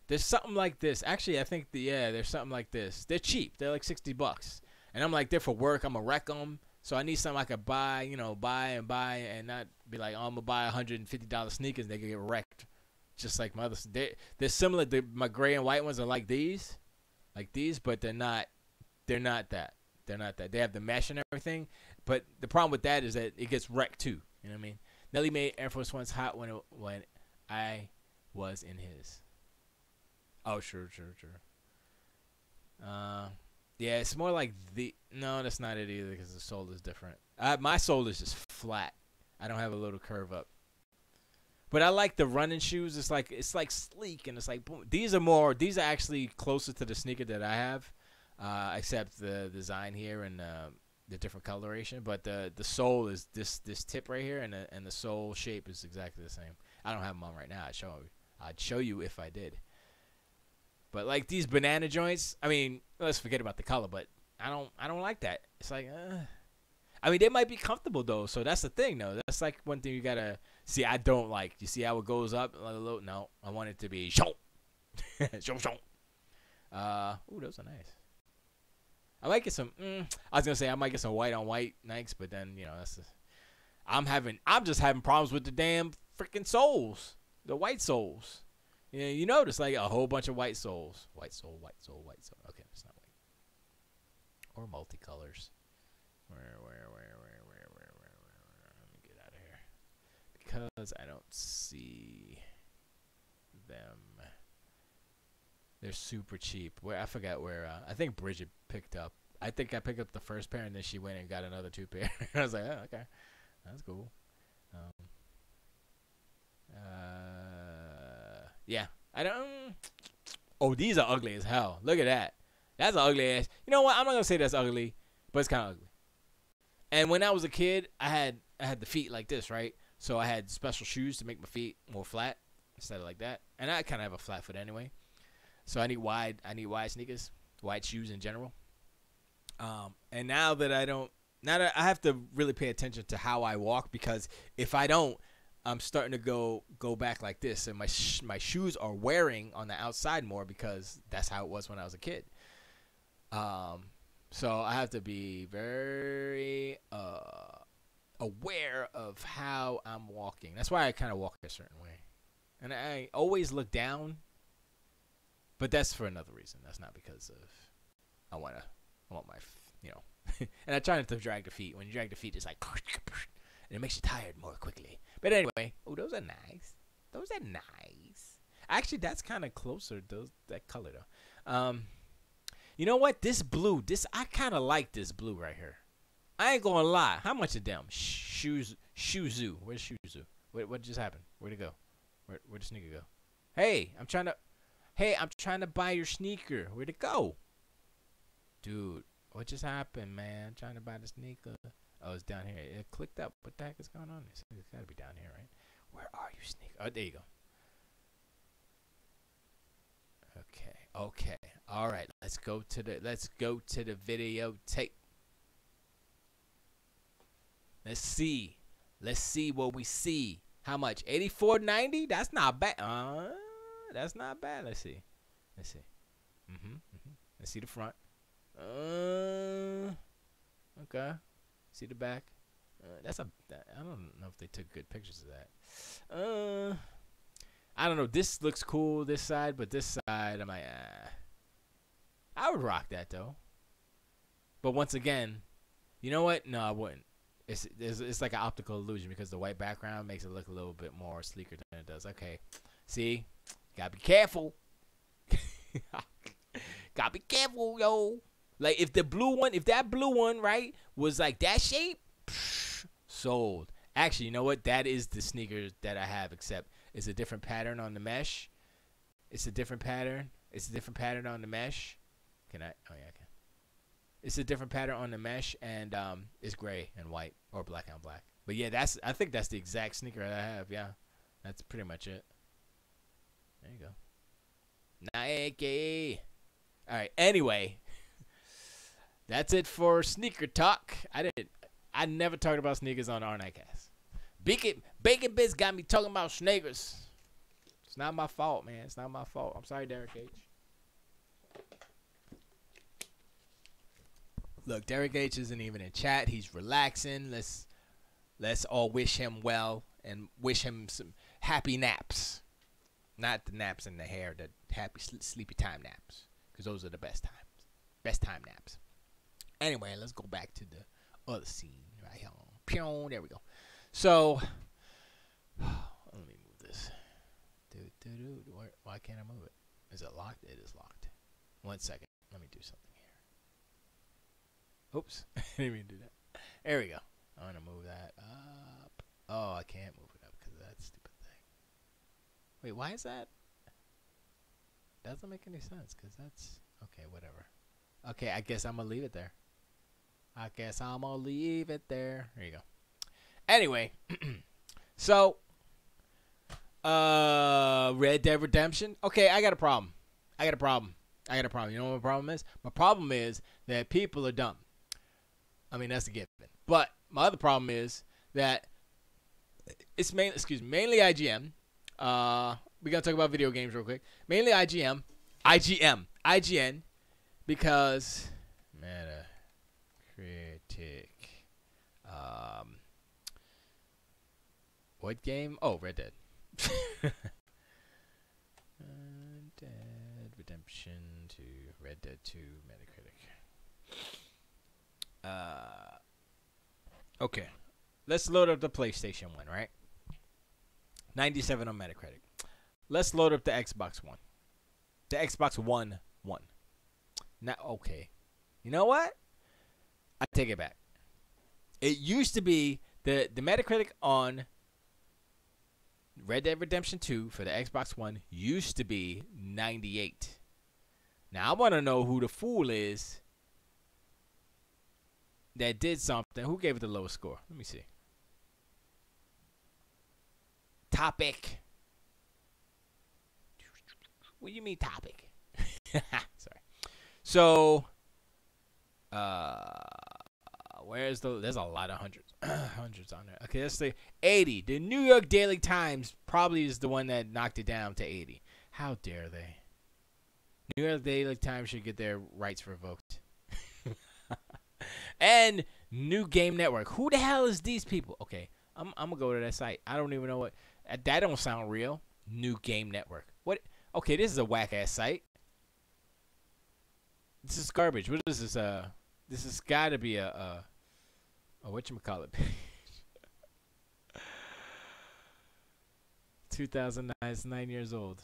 There's something like this. Actually, I think there's something like this. They're cheap. They're like $60, and I'm like, they're for work. I'm gonna wreck them, so I need something I could buy. Buy and not be like, oh, I'm gonna buy $150 sneakers. And they can get wrecked, just like my other. They're similar. My gray and white ones are like these, but they're not. They're not that. They have the mesh and everything, but the problem with that is that it gets wrecked too. You know what I mean? Nelly made Air Force Ones hot when I was in his. Oh, sure. Yeah, it's more like no, that's not it either because the sole is different. My sole is just flat. I don't have a little curve up. But I like the running shoes. It's like sleek and it's like boom. These are actually closer to the sneaker that I have. Except the design here and the different coloration, but the sole is this tip right here, and the sole shape is exactly the same. I don't have them on right now. I'd show you if I did. But like these banana joints, I mean, let's forget about the color, but I don't like that. It's like, I mean, they might be comfortable though, so that's the thing though. That's like one thing you gotta see. I don't like. You see how it goes up a little? No, I want it to be show. Ooh, those are nice. I might get some. I was gonna say I might get some white on white Nikes, but then I'm just having problems with the damn freaking soles, the white soles. You notice like a whole bunch of white soles, white sole. Okay, it's not white or multicolors. Where? Let me get out of here because I don't see them. They're super cheap. I forgot where. I think Bridget picked up. I think I picked up the first pair, and then she went and got another 2 pair. I was like, oh, okay, that's cool. Yeah. I don't. Oh, these are ugly as hell. Look at that. That's an ugly ass. You know what? I'm not gonna say that's ugly, but it's kind of ugly. And when I was a kid, I had the feet like this, right? So I had special shoes to make my feet more flat instead of like that. And I kind of have a flat foot anyway. So I need wide sneakers, wide shoes in general. And now that now that I have to really pay attention to how I walk, because if I don't, I'm starting to go back like this, and my shoes are wearing on the outside more because that's how it was when I was a kid. Um, so I have to be very aware of how I'm walking. That's why I kind of walk a certain way, and I always look down. But that's for another reason. That's not because of I want my you know. And I try not to drag the feet. When you drag the feet, it's like and it makes you tired more quickly. But anyway, oh, those are nice. Those are nice. Actually, that's kind of closer. That color though. You know what? This blue. I kind of like this blue right here. I ain't gonna lie. How much of them? Shuzu. Where's Shuzu? What just happened? Where'd it go? Where'd the sneaker go? Hey, I'm trying to buy your sneaker. Where'd it go? Dude, what just happened, man? I'm trying to buy the sneaker. Oh, it's down here. It clicked up. What the heck is going on? It's got to be down here, right? Where are you, sneaker? Oh, there you go. Okay. All right. Let's go to the videotape. Let's see what we see. How much? 84.90? That's not bad. That's not bad. Let's see. Let's see the front. Okay. See the back. I don't know if they took good pictures of that. I don't know. This looks cool, this side, but this side, I'm like, I would rock that though. But once again, you know what? No, I wouldn't. It's like an optical illusion because the white background makes it look a little bit more sleeker than it does. Okay. See? Gotta be careful. Gotta be careful, yo. Like if that blue one, right, was like that shape, sold. Actually, you know what? That is the sneaker that I have, except it's a different pattern on the mesh. It's a different pattern on the mesh. Can I? Oh yeah, I can. It's a different pattern on the mesh, and it's gray and white or black and black. But yeah, I think that's the exact sneaker that I have. Yeah, that's pretty much it. There you go. Nike. All right. Anyway, that's it for sneaker talk. I never talked about sneakers on our Nightcast. Bacon Bits got me talking about sneakers. It's not my fault, man. It's not my fault. I'm sorry, Derek H. Look, Derek H isn't even in chat. He's relaxing. Let's all wish him well and wish him some happy naps. Not the naps in the hair, the happy sleepy time naps, because those are the best times. Best time naps. Anyway, let's go back to the other scene right here. Pew, there we go. So, let me move this. Why can't I move it? Is it locked? It is locked. 1 second. Let me do something here. Oops. I didn't mean to do that. There we go. I'm going to move that up. Oh, I can't move it up because of that stupid thing. Wait, why is that? Doesn't make any sense because that's... Okay, whatever. Okay, I guess I'm going to leave it there. There you go. Anyway, so Red Dead Redemption. Okay, I got a problem. You know what my problem is? My problem is that people are dumb. I mean, that's a given. But my other problem is that it's mainly IGN. We're gonna talk about video games real quick. Mainly IGN, because Metacritic. What game? Oh, Red Dead. Dead Redemption 2, Red Dead 2, Metacritic. Okay. Let's load up the PlayStation 1, right? 97 on Metacritic. Let's load up the Xbox One. The Xbox One. Now, okay. You know what? I take it back. It used to be the Metacritic on Red Dead Redemption 2 for the Xbox One used to be 98. Now, I want to know who the fool is that did something. Who gave it the lowest score? Let me see. Topic. What do you mean topic? Sorry. So, Uh, where's the? There's a lot of hundreds, hundreds on there. Okay, let's say 80. The New York Daily Times probably is the one that knocked it down to 80. How dare they? New York Daily Times should get their rights revoked. And New Game Network. Who the hell is these people? Okay, I'm gonna go to that site. I don't even know what. That don't sound real. New Game Network. What? Okay, this is a whack ass site. This is garbage. What is this? This has got to be a whatchamacallit page. 2009. It's 9 years old.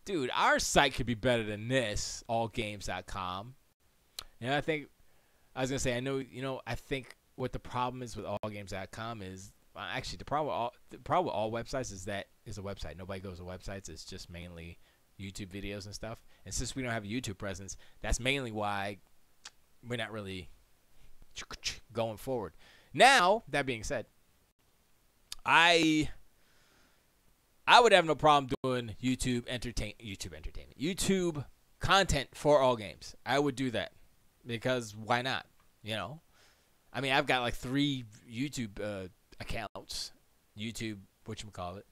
Dude, our site could be better than this. Allgames.com. And I think I was gonna say I think what the problem is with allgames.com is actually the problem with all websites is that it's a website. Nobody goes to websites. It's just mainly YouTube videos and stuff. And since we don't have a YouTube presence, that's mainly why we're not really going forward. Now, that being said, I would have no problem doing YouTube content for all games. I would do that because why not? I mean, I've got like 3 YouTube accounts. YouTube, whatchamacallit.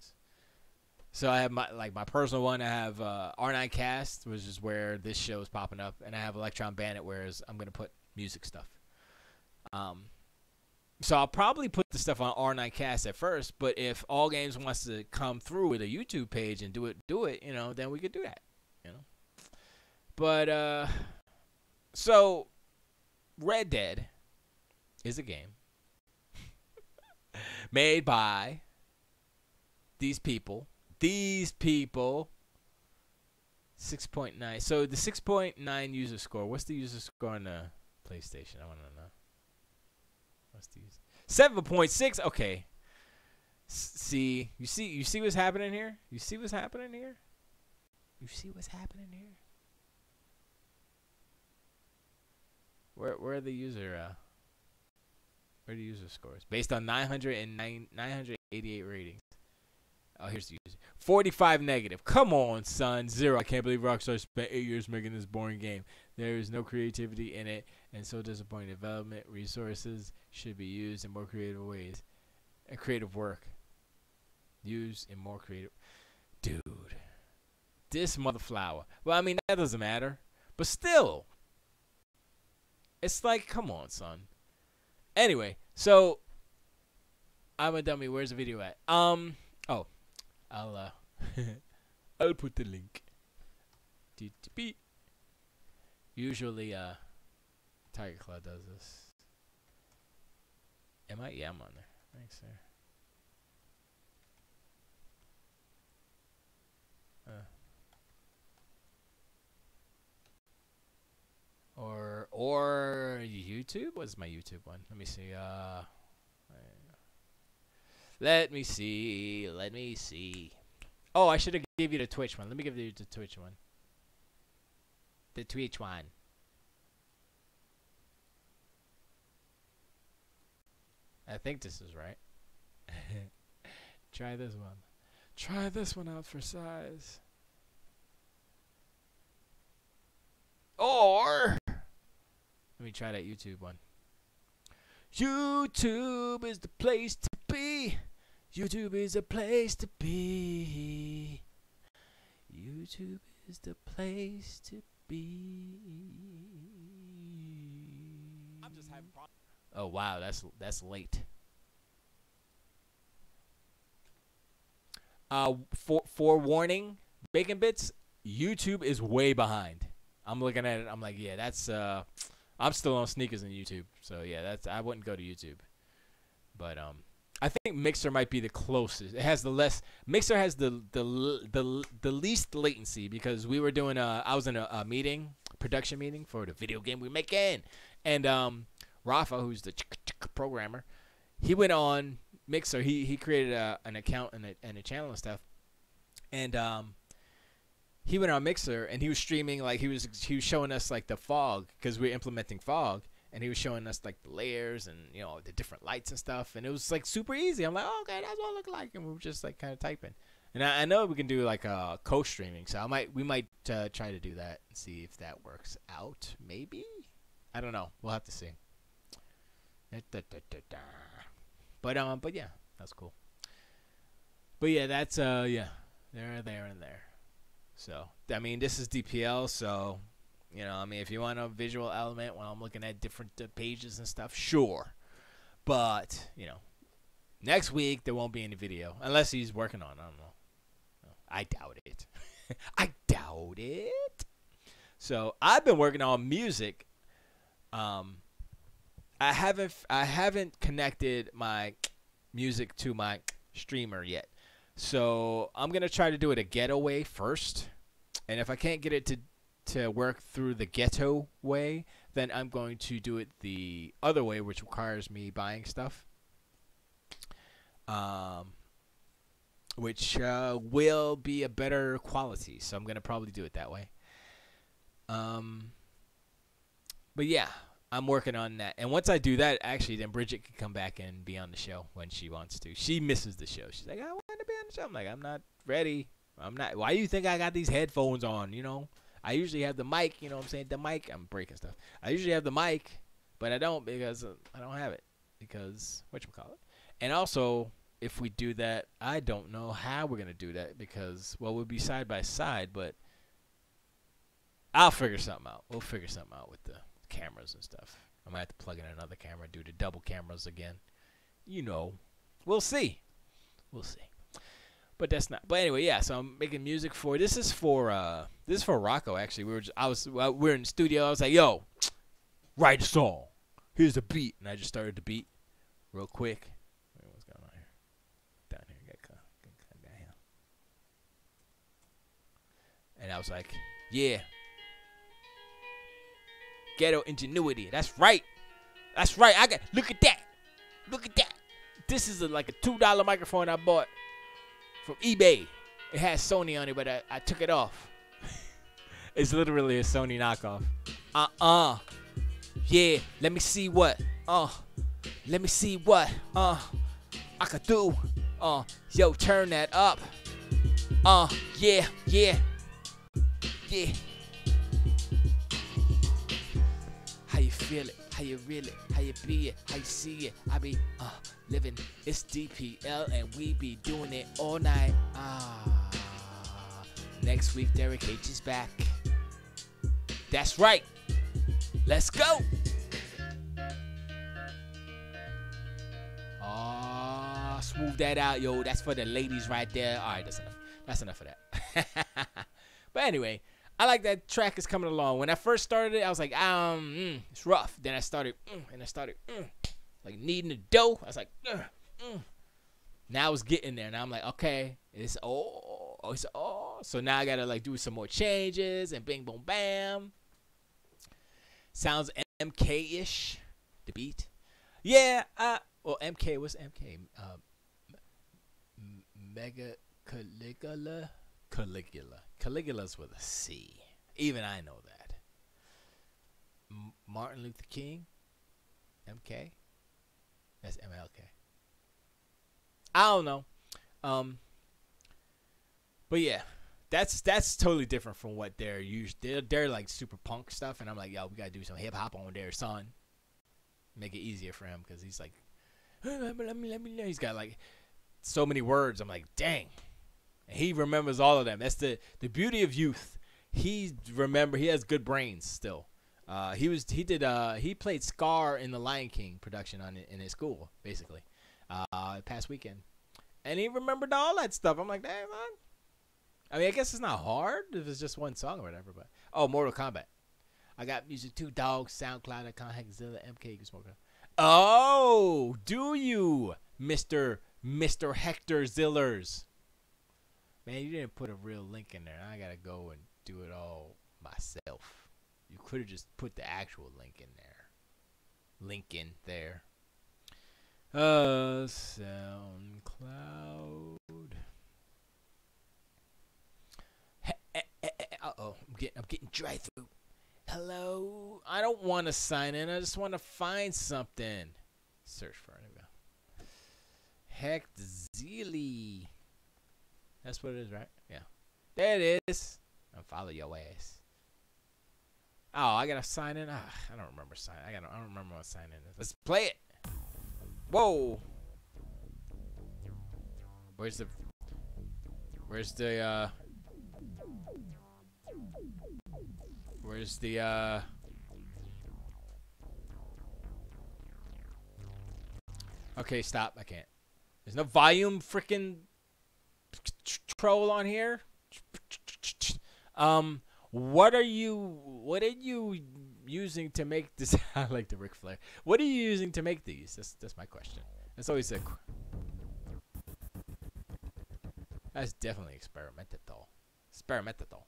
So I have my personal one. I have R9Cast, which is where this show is popping up, and I have Electron Bandit, where I'm gonna put music stuff. So I'll probably put the stuff on R9Cast at first, but if All Games wants to come through with a YouTube page and do it, then we could do that, But so Red Dead is a game made by these people. 6.9. So the 6.9 user score. What's the user score on the PlayStation? I want to know. What's the 7.6? Okay. See, you see what's happening here? You see what's happening here? Where are the user scores? Based on 988 ratings. Oh, here's the user. 45 negative. Come on, son. 0. I can't believe Rockstar spent 8 years making this boring game. There is no creativity in it, and so disappointing. Development resources should be used in more creative ways. And creative work. Used in more creative. Dude. This motherflower. Well, I mean, that doesn't matter. But still. It's like, come on, son. Anyway, so I'm a dummy. Where's the video at? Oh. I'll put the link. Usually, Tiger Claw does this. Am I? Yeah, I'm on there. Thanks, sir. Or YouTube? What's my YouTube one? Let me see. Let me see. Oh, I should have gave you the Twitch one. Let me give you the Twitch one. The Twitch one. I think this is right. Try this one. Try this one out for size. Or let me try that YouTube one. YouTube is the place to be. YouTube is a place to be. YouTube is the place to be. I'm just having problems. Oh wow, that's late. Forewarning, Bacon Bits. YouTube is way behind. I'm looking at it. I'm like, yeah, that's. I'm still on sneakers on YouTube, so yeah, that's. I wouldn't go to YouTube, but I think Mixer might be the closest. It has the less. Mixer has the least latency because we were doing I was in a production meeting for the video game we're making, and Rafa, who's the programmer, he went on Mixer. He created an account and a channel and stuff, and he went on Mixer and he was streaming, like he was showing us like the fog because we're implementing fog. And he was showing us like the layers and the different lights and stuff, and it was like super easy. I'm like, oh, okay, that's what it looked like, and we were just like kind of typing. And I know we can do like co-streaming, so we might try to do that and see if that works out. Maybe I don't know. We'll have to see. But yeah, that's cool. But yeah, that's yeah, there and there. So I mean, this is DPL, so I mean, if you want a visual element when I'm looking at different pages and stuff, sure. But next week there won't be any video unless he's working on it. I don't know. I doubt it. I doubt it. So I've been working on music. I haven't connected my music to my streamer yet. So I'm gonna try to do it a ghetto way first, and if I can't get it to work through the ghetto way, then I'm going to do it the other way, which requires me buying stuff. Which will be a better quality. So I'm gonna probably do it that way. But yeah, I'm working on that. And once I do that, actually, then Bridget can come back and be on the show when she wants to. She misses the show. She's like, I want to be on the show. I'm like, I'm not ready. I'm not. Why do you think I got these headphones on? I usually have the mic. You know what I'm saying? The mic. I'm breaking stuff. I usually have the mic, but I don't because I don't have it because whatchamacallit. And also, if we do that, I don't know how we're going to do that because, well, we'll be side by side, but I'll figure something out. We'll figure something out with the cameras and stuff. I might have to plug in another camera, do the double cameras again. We'll see. We'll see. But that's not. But anyway, yeah. So I'm making music for. This is for Rocco. Actually, we're in the studio. I was like, yo, write a song. Here's a beat, and I just started the beat real quick. Wait, what's going on here? Down here, get down here. And I was like, yeah. Ghetto ingenuity. That's right. That's right. Look at that. Look at that. This is like a $2 microphone I bought from eBay. It has Sony on it, but I took it off. It's literally a Sony knockoff. Yeah, let me see what. Let me see what. I could do. Yo, turn that up. Yeah. Yeah. How you feel it? How you reel it? How you be it? How you see it? I be living. It's DPL and we be doing it all night. Next week Derek H is back. That's right. Let's go. Smooth that out, yo. That's for the ladies right there. All right, that's enough of that. But anyway, I like that track is coming along. When I first started it, I was like, it's rough. Then I started, like kneading the dough. I was like, Now it's getting there. Now I'm like, okay, it's so now I gotta like do some more changes and bing, boom, bam. Sounds MK-ish, the beat. Yeah, well, MK, what's MK? Mega Caligula? Caligula's with a C. Even I know that. Martin Luther King? MK? That's MLK. I don't know. But yeah, that's totally different from what they're used. They're like super punk stuff, and I'm like, yo, we gotta do some hip hop on there, son. Make it easier for him because he's like, let me know. He's got like so many words. I'm like, dang. And he remembers all of them. That's the beauty of youth. He has good brains still. He played Scar in the Lion King production in his school, basically, past weekend. And he remembered all that stuff. I'm like, dang, man. I mean, I guess it's not hard if it's just one song or whatever, but Mortal Kombat. I got music too, dog, SoundCloud.com, Hackzilla, MK, you can smoke it. Oh, do you, Mr. Hector Zillers? Man, you didn't put a real link in there. I gotta go and do it all myself. You could have just put the actual link in there. SoundCloud. I'm getting dry through. Hello. I don't want to sign in. I just want to find something. Search for it. Heck Zeely. That's what it is, right? Yeah. There it is. I'll follow your ass. Oh, I gotta sign in. I don't remember sign. I don't remember what sign in is. Let's play it. Whoa. Where's the? Where's the? Where's the? Okay, stop. I can't. There's no volume freaking troll on here. What are you using to make this? I like the Ric Flair. What are you using to make these? That's my question. That's always a. That's definitely experimental. Experimental.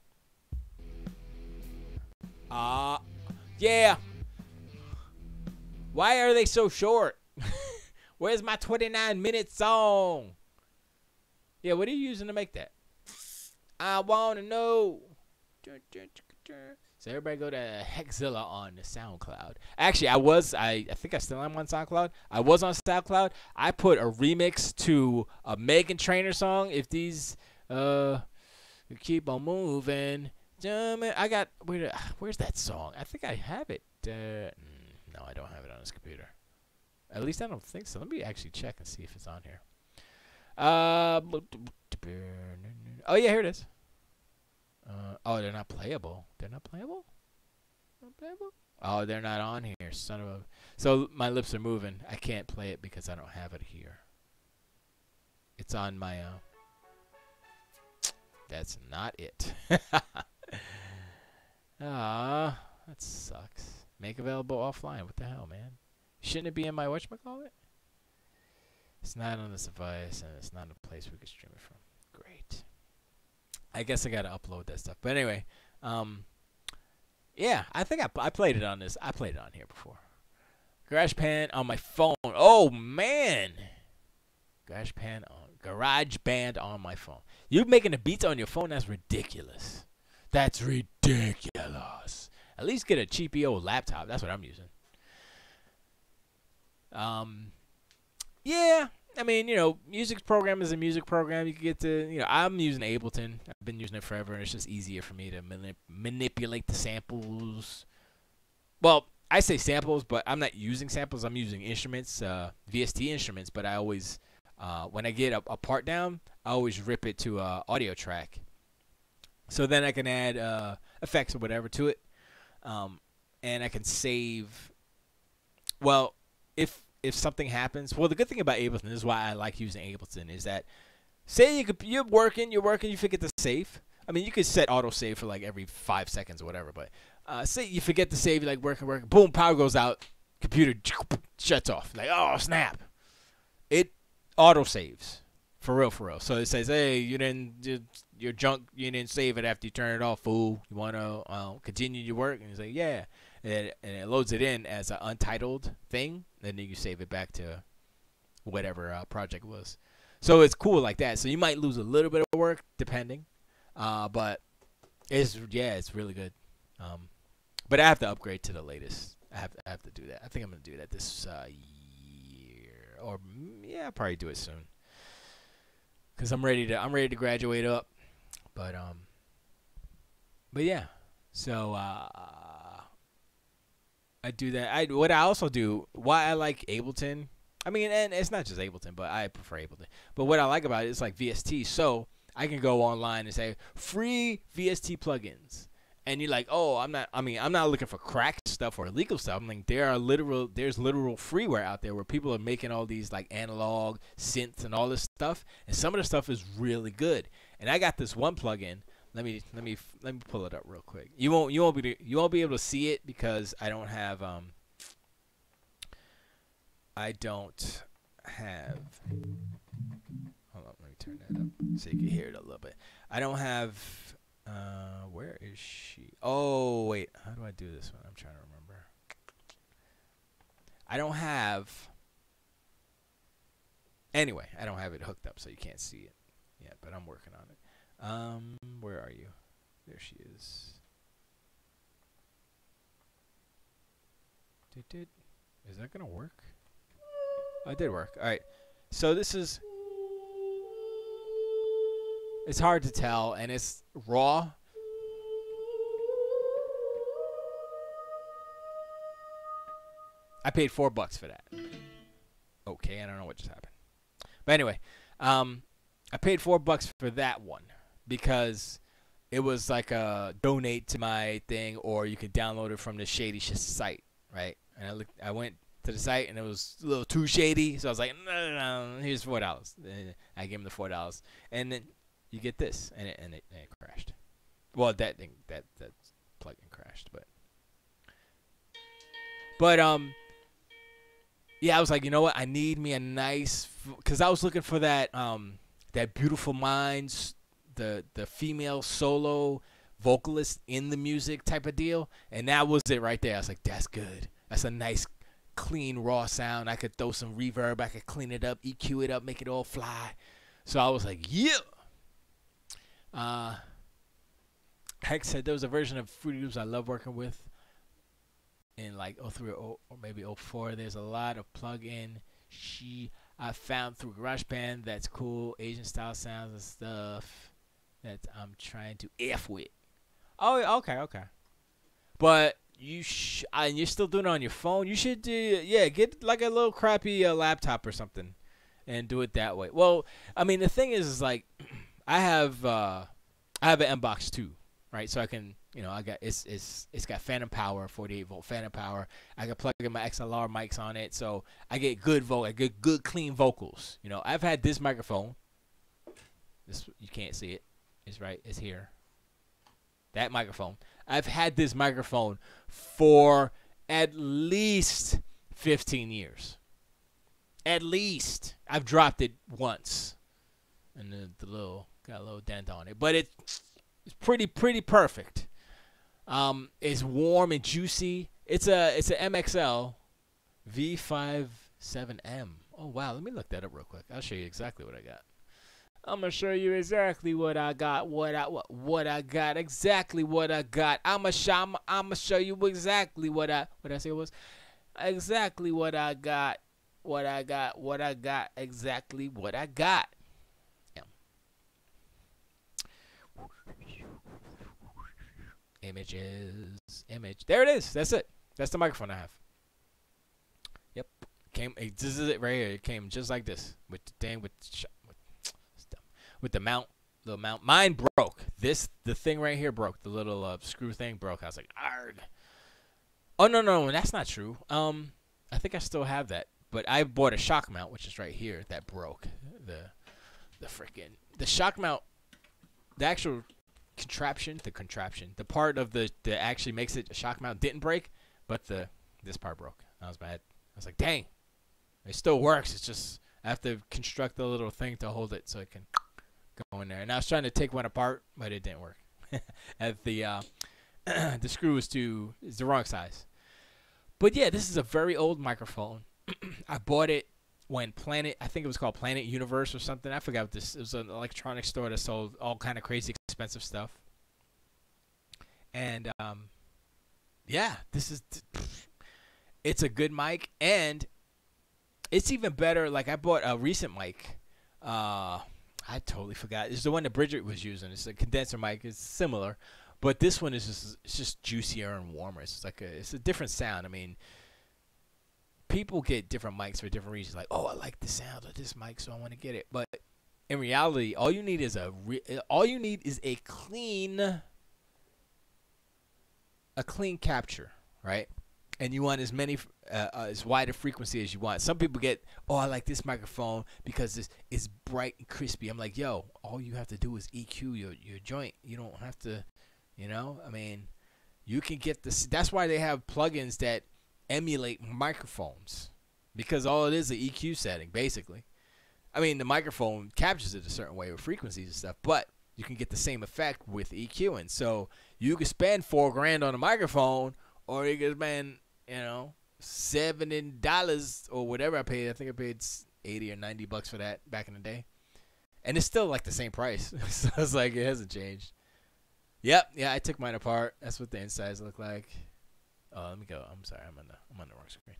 Yeah. Why are they so short? Where's my 29-minute song? Yeah, what are you using to make that? I wanna know. So everybody go to Hexzilla on the SoundCloud. Actually, I think I still am on SoundCloud. I was on SoundCloud. I put a remix to a Megan Trainor song. If these keep on moving. I got where's that song? I think I have it. No, I don't have it on this computer. At least I don't think so. Let me actually check and see if it's on here. Oh yeah, here it is. Oh, they're not playable. They're not playable? Not playable? Oh, they're not on here. Son of a... So my lips are moving. I can't play it because I don't have it here. It's on my... That's not it. Ah, that sucks. Make available offline. What the hell, man? Shouldn't it be in my whatchamacallit? It's not on this device, and it's not a place we can stream it from. Great. I guess I gotta upload that stuff. But anyway, yeah, I think I played it on this. I played it on here before. GarageBand on my phone. Oh man, GarageBand on my phone. You making the beats on your phone? That's ridiculous. That's ridiculous. At least get a cheapy old laptop. That's what I'm using. Yeah. I mean, you know, music program is a music program. You can get to, you know, I'm using Ableton. I've been using it forever, and it's just easier for me to manipulate the samples. Well, I say samples, but I'm not using samples. I'm using instruments, VST instruments. But I always, when I get a part down, I always rip it to an audio track. So then I can add effects or whatever to it, and I can save. Well, if something happens, well, the good thing about Ableton, this is why I like using Ableton, is that say you're working, you forget to save. I mean, you could set auto save for like every 5 seconds or whatever, but say you forget to save, you're like working, boom, power goes out, computer shuts off. Like, oh snap! It auto saves for real. So it says, hey, your junk, you didn't save it after you turn it off, fool. You wanna continue your work? And you say, yeah. And it loads it in as an untitled thing, and then you save it back to whatever project it was. So it's cool like that. So you might lose a little bit of work depending, but it's really good. But I have to upgrade to the latest. I have to do that. I think I'm gonna do that this year, or yeah, I'll probably do it soon. Cause I'm ready to graduate up, but yeah. So I do that. What I also do, why I like Ableton, I mean, and it's not just Ableton, but I prefer Ableton. But what I like about it is like VST, so I can go online and say free VST plugins, and you're like, oh, I'm not looking for crack stuff or illegal stuff. I'm like, there's literal freeware out there where people are making all these like analog synths and all this stuff, and some of the stuff is really good. And I got this one plugin. Let me pull it up real quick. You won't be able to see it because I don't have hold on, let me turn that up so you can hear it a little bit. I don't have where is she? Oh wait, how do I do this one? I'm trying to remember. I don't have it hooked up so you can't see it yet, but I'm working on it. Where are you? There she is. Is that gonna work? Oh, it did work. All right. So this is. It's hard to tell, and it's raw. I paid $4 for that. Okay, I don't know what just happened. But anyway, I paid $4 for that one because it was like a donate to my thing, or you could download it from the shady site, right? And I went to the site and it was a little too shady, so I was like, no, here's $4. And I gave him the $4, and then you get this, and it crashed. Well, that plugin crashed, but yeah, I was like, you know what? I need me a nice, because I was looking for that that Beautiful Minds, the female solo vocalist in the music type of deal, and that was it right there. I was like, that's good. That's a nice, clean, raw sound. I could throw some reverb. I could clean it up, EQ it up, make it all fly. So I was like, yeah. Heck said there was a version of Fruity Loops I love working with in like 03 or maybe 04. There's a lot of plug-in I found through GarageBand that's cool, Asian style sounds and stuff that I'm trying to F with. Oh, okay. But and you're still doing it on your phone. You should get like a little crappy laptop or something and do it that way. Well, I mean, the thing is like I have an M-Box too, right? So I can, I got it's got phantom power, 48-volt phantom power. I can plug in my XLR mics on it, so I get good clean vocals. I've had this microphone. This, you can't see it. It's here. That microphone. I've had this microphone for at least 15 years. At least. I've dropped it once, and got a little dent on it, but it's pretty perfect. It's warm and juicy. It's a MXL V57M. Oh wow, let me look that up real quick. I'll show you exactly what I got. I'm gonna show you exactly what I got. What I got. Exactly what I got. I'ma show you exactly what I say it was. Exactly what I got. What I got. Exactly what I got. Image. There it is. That's it. That's the microphone I have. Yep. This is it right here. It came just like this with the mount. The mount. Mine broke. The thing right here broke. The little screw thing broke. I was like, arg. Oh no, that's not true. I think I still have that, but I bought a shock mount, which is right here, that broke. The shock mount, the actual contraption, the part of that actually makes it a shock mount didn't break, but this part broke. I was mad. I was like, dang, it still works. It's just I have to construct a little thing to hold it so it can go in there. And I was trying to take one apart, but it didn't work. The screw is the wrong size. But yeah, this is a very old microphone. I bought it when I think it was called Planet Universe or something. I forgot what this. It was an electronics store that sold all kind of crazy expensive stuff. And yeah, it's a good mic, and it's even better. Like I bought a recent mic. I totally forgot. It's the one that Bridget was using. It's a condenser mic. It's similar, but this one is just juicier and warmer. It's a different sound. I mean, people get different mics for different reasons. Like, oh, I like the sound of this mic, so I want to get it. But in reality, all you need is a clean capture, right? And you want as wide a frequency as you want. Some people get, oh, I like this microphone because it's bright and crispy. I'm like, yo, all you have to do is EQ your joint. You don't have to, I mean, you can get this. That's why they have plugins that emulate microphones, because all it is an EQ setting, basically. I mean, the microphone captures it a certain way with frequencies and stuff, but you can get the same effect with EQing. So you could spend $4,000 on a microphone, or you could spend, $70 or whatever I paid. I think I paid $80 or $90 for that back in the day, and it's still like the same price. So it's like it hasn't changed. Yep, yeah, I took mine apart. That's what the insides look like. Oh, let me go. I'm sorry, I'm on the wrong screen.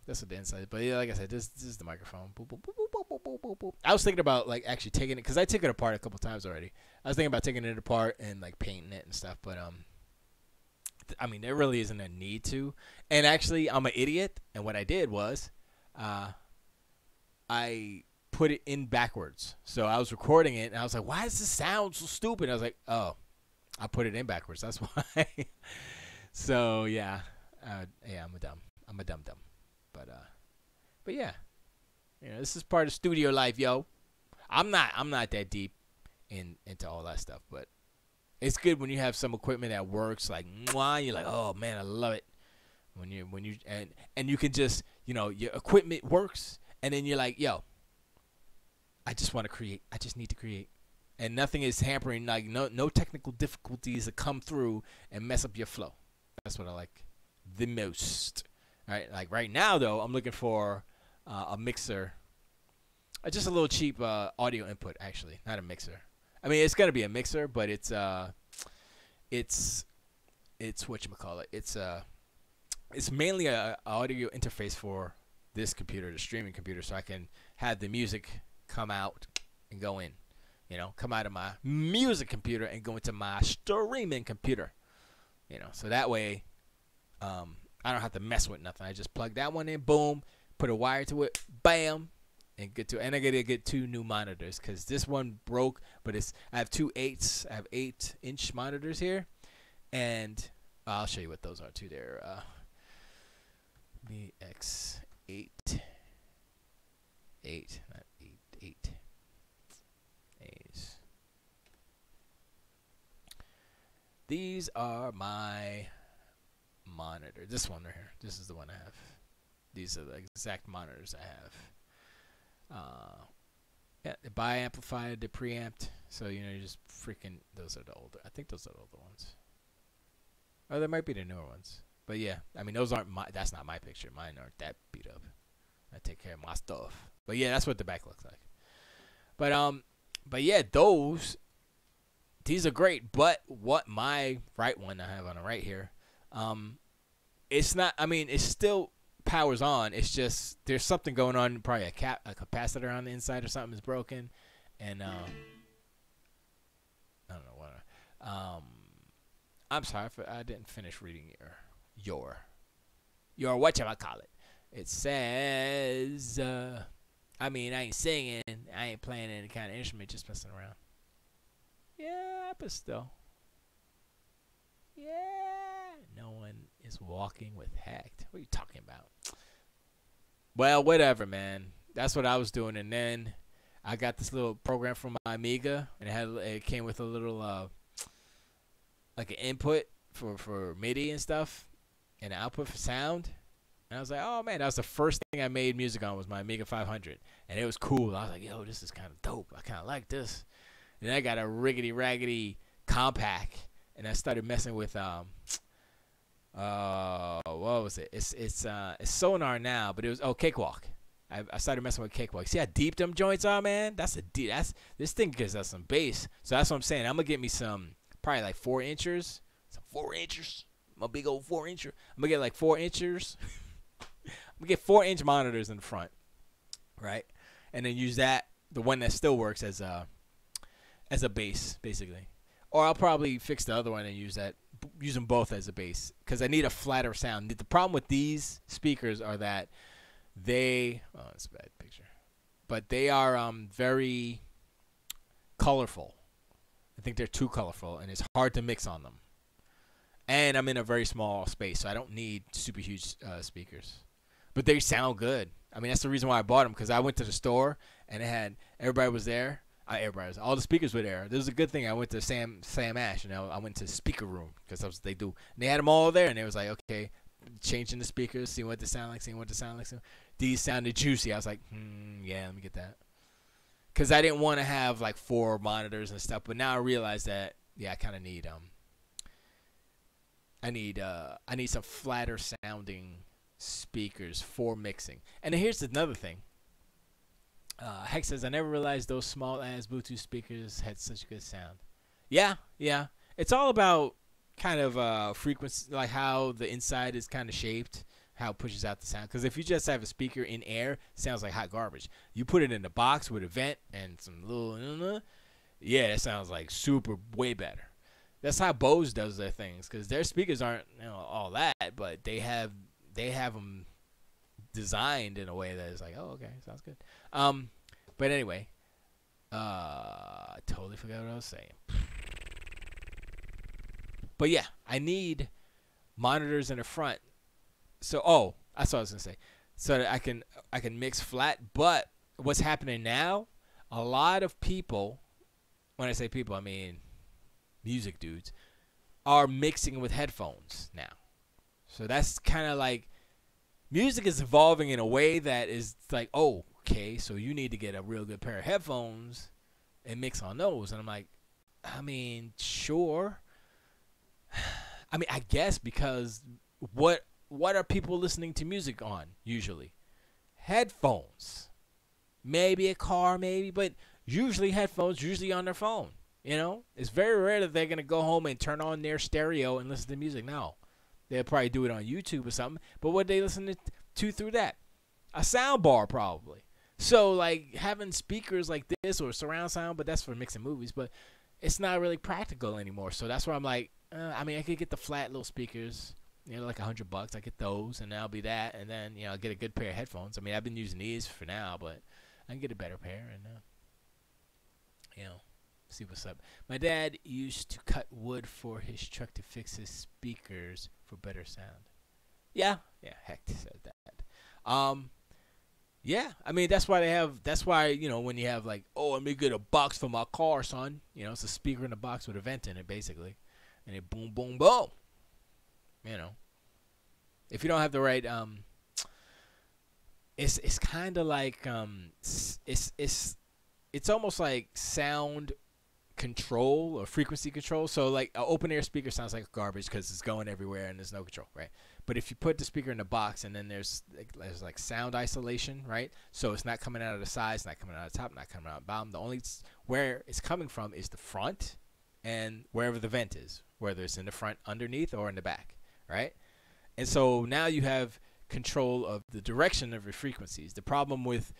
That's what the inside. But yeah, like I said, this is the microphone. Boop, boop, boop, boop, boop, boop, boop, boop. I was thinking about like actually taking it, because I took it apart a couple times already. I was thinking about taking it apart and like painting it and stuff, but I mean, there really isn't a need to. And actually, I'm an idiot. And what I did was, uh, I put it in backwards. So I was recording it, and I was like, "Why does this sound so stupid?" I was like, "Oh, I put it in backwards. That's why." So yeah, yeah, I'm a dumb dumb. But yeah, this is part of studio life, yo. I'm not that deep into all that stuff, but it's good when you have some equipment that works like mwah, you're like, oh man, I love it. When you and you can just your equipment works, and then you're like, yo, I just want to create. I just need to create, and nothing is hampering. Like no technical difficulties that come through and mess up your flow. That's what I like the most. All right, like right now though, I'm looking for a mixer, just a little cheap audio input. Actually, not a mixer. I mean, it's gonna be a mixer, but it's whatchamacallit. It's mainly a audio interface for this computer, the streaming computer, so I can have the music come out and go in. Come out of my music computer and go into my streaming computer. So that way, I don't have to mess with nothing. I just plug that one in, boom, put a wire to it, bam, and get to it. And I gotta get 2 new monitors because this one broke, but I have 2 8s. I have 8-inch monitors here, and I'll show you what those are too. They're BX8, not 8. A's. These are my monitor. This one right here. This is the one I have. These are the exact monitors I have. Yeah, they're bi-amplified, they're preamped. So you just freaking. Those are the older. I think those are the older ones. Or there might be the newer ones. But yeah, I mean those aren't my. That's not my picture. Mine aren't that beat up. I take care of my stuff. But yeah, that's what the back looks like. But yeah, these are great. But what my right one I have on the right here, it's not. I mean, it still powers on. It's just there's something going on. Probably a capacitor on the inside or something is broken, and I don't know what. I'm sorry, I didn't finish reading your whatchamacallit. It says, I mean, I ain't singing, I ain't playing any kind of instrument, just messing around. Yeah, but still. Yeah, no one is walking with hacked. What are you talking about? Well, whatever, man. That's what I was doing, and then I got this little program from my Amiga, and it came with a little like an input for MIDI and stuff, and an output for sound. And I was like, oh man, that was the first thing I made music on was my Amiga 500, and it was cool. I was like, yo, this is kind of dope. I kind of like this. And then I got a riggedy raggedy compact, and I started messing with what was it? It's Sonar now, but it was Cakewalk. I started messing with Cakewalk. See how deep them joints are, man? This thing gives us some bass. So that's what I'm saying. I'm gonna get me some probably like 4-inchers. Some 4-inchers. My big old 4-incher. I'm gonna get like 4-inchers. I'm gonna get 4-inch monitors in the front, right? And then use that, the one that still works as a bass, basically. Or I'll probably fix the other one and use them both as a bass because I need a flatter sound. The problem with these speakers are that it's a bad picture, but they are very colorful. I think they're too colorful, and it's hard to mix on them. And I'm in a very small space, so I don't need super huge speakers. But they sound good. I mean, that's the reason why I bought them, because I went to the store, and everybody was there. All the speakers were there. This is a good thing. I went to Sam Ash, I went to speaker room, because that's what they do. And they had them all there, and they was like, okay, changing the speakers, seeing what they sound like, These sounded juicy. I was like, yeah, let me get that. Because I didn't want to have like 4 monitors and stuff, but now I realize that, yeah, I kind of need I need some flatter sounding speakers for mixing. And here's another thing. Heck says, I never realized those small ass Bluetooth speakers had such good sound. Yeah. It's all about kind of frequency, like how the inside is kind of shaped, how it pushes out the sound. Because if you just have a speaker in air, it sounds like hot garbage. You put it in a box with a vent and some little, yeah, it sounds like way better. That's how Bose does their things, because their speakers aren't all that, but they have them designed in a way that is like, oh, okay, sounds good. But anyway, I totally forgot what I was saying. But yeah, I need monitors in the front. So that's what I was gonna say. So that I can mix flat. But what's happening now? A lot of people, when I say people, I mean music dudes, are mixing with headphones now. So that's kind of like, music is evolving in a way that is like, oh, okay, so you need to get a real good pair of headphones and mix on those. And I'm like, I mean, sure. I mean, I guess, because what are people listening to music on usually? Headphones. Maybe a car, maybe, but usually headphones, usually on their phone. It's very rare that they're going to go home and turn on their stereo and listen to music. No. They'll probably do it on YouTube or something. But what they listen to through that? A sound bar, probably. So, like, having speakers like this or surround sound, but that's for mixing movies, but it's not really practical anymore. So that's why I'm like, I mean, I could get the flat little speakers, like $100. I get those, and that'll be that. And then, I'll get a good pair of headphones. I mean, I've been using these for now, but I can get a better pair and, see what's up. My dad used to cut wood for his truck to fix his speakers for better sound. Yeah, Hecht said that. Yeah, I mean, that's why when you have like, oh, let me get a box for my car, son. It's a speaker in a box with a vent in it, basically. And it boom, boom, boom. If you don't have the right, it's kind of like, it's almost like sound control or frequency control. So like an open air speaker sounds like garbage because it's going everywhere and there's no control, right? But if you put the speaker in the box and then there's like sound isolation, right? So it's not coming out of the sides, not coming out of the top, not coming out of the bottom. The only where it's coming from is the front and wherever the vent is, whether it's in the front underneath or in the back, right? And so now you have control of the direction of your frequencies. The problem with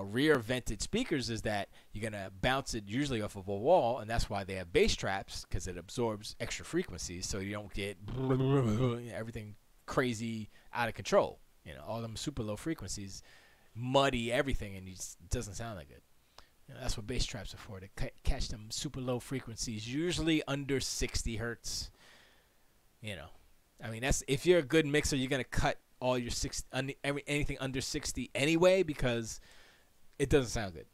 rear vented speakers is that you're going to bounce it usually off of a wall, and that's why they have bass traps, because it absorbs extra frequencies so you don't get everything crazy out of control. All them super low frequencies muddy everything, and it doesn't sound that good. That's what bass traps are for, to catch them super low frequencies, usually under 60 hertz. I mean, that's if you're a good mixer, you're going to cut all your anything under 60 anyway, because it doesn't sound good.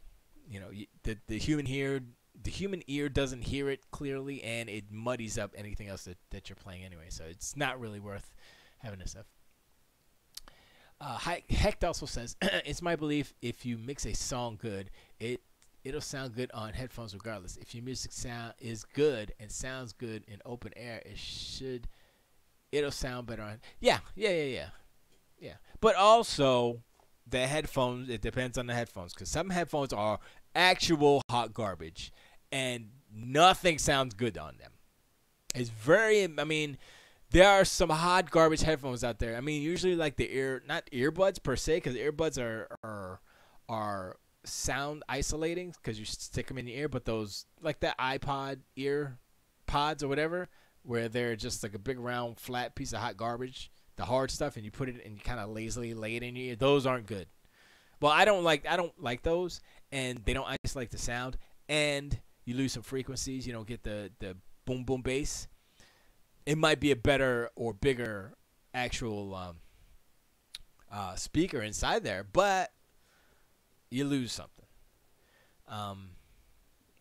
The human ear doesn't hear it clearly, and it muddies up anything else that you're playing anyway. So it's not really worth having this stuff. Hecht also says, it's my belief if you mix a song good, it'll sound good on headphones regardless. If your music sound is good and sounds good in open air, it'll sound better on. Yeah. But also, the headphones, it depends on the headphones, because some headphones are actual hot garbage, and nothing sounds good on them. It's I mean, there are some hot garbage headphones out there. I mean, usually like not earbuds per se, because earbuds are sound isolating because you stick them in your ear, but those, like the iPod ear pods or whatever, where they're just like a big round flat piece of hot garbage, the hard stuff, and you put it and you kind of lazily lay it in your ear. Those aren't good. Well, I don't like those, and they don't isolate the sound, and you lose some frequencies. You don't get the boom boom bass. It might be a better or bigger actual speaker inside there, but you lose something.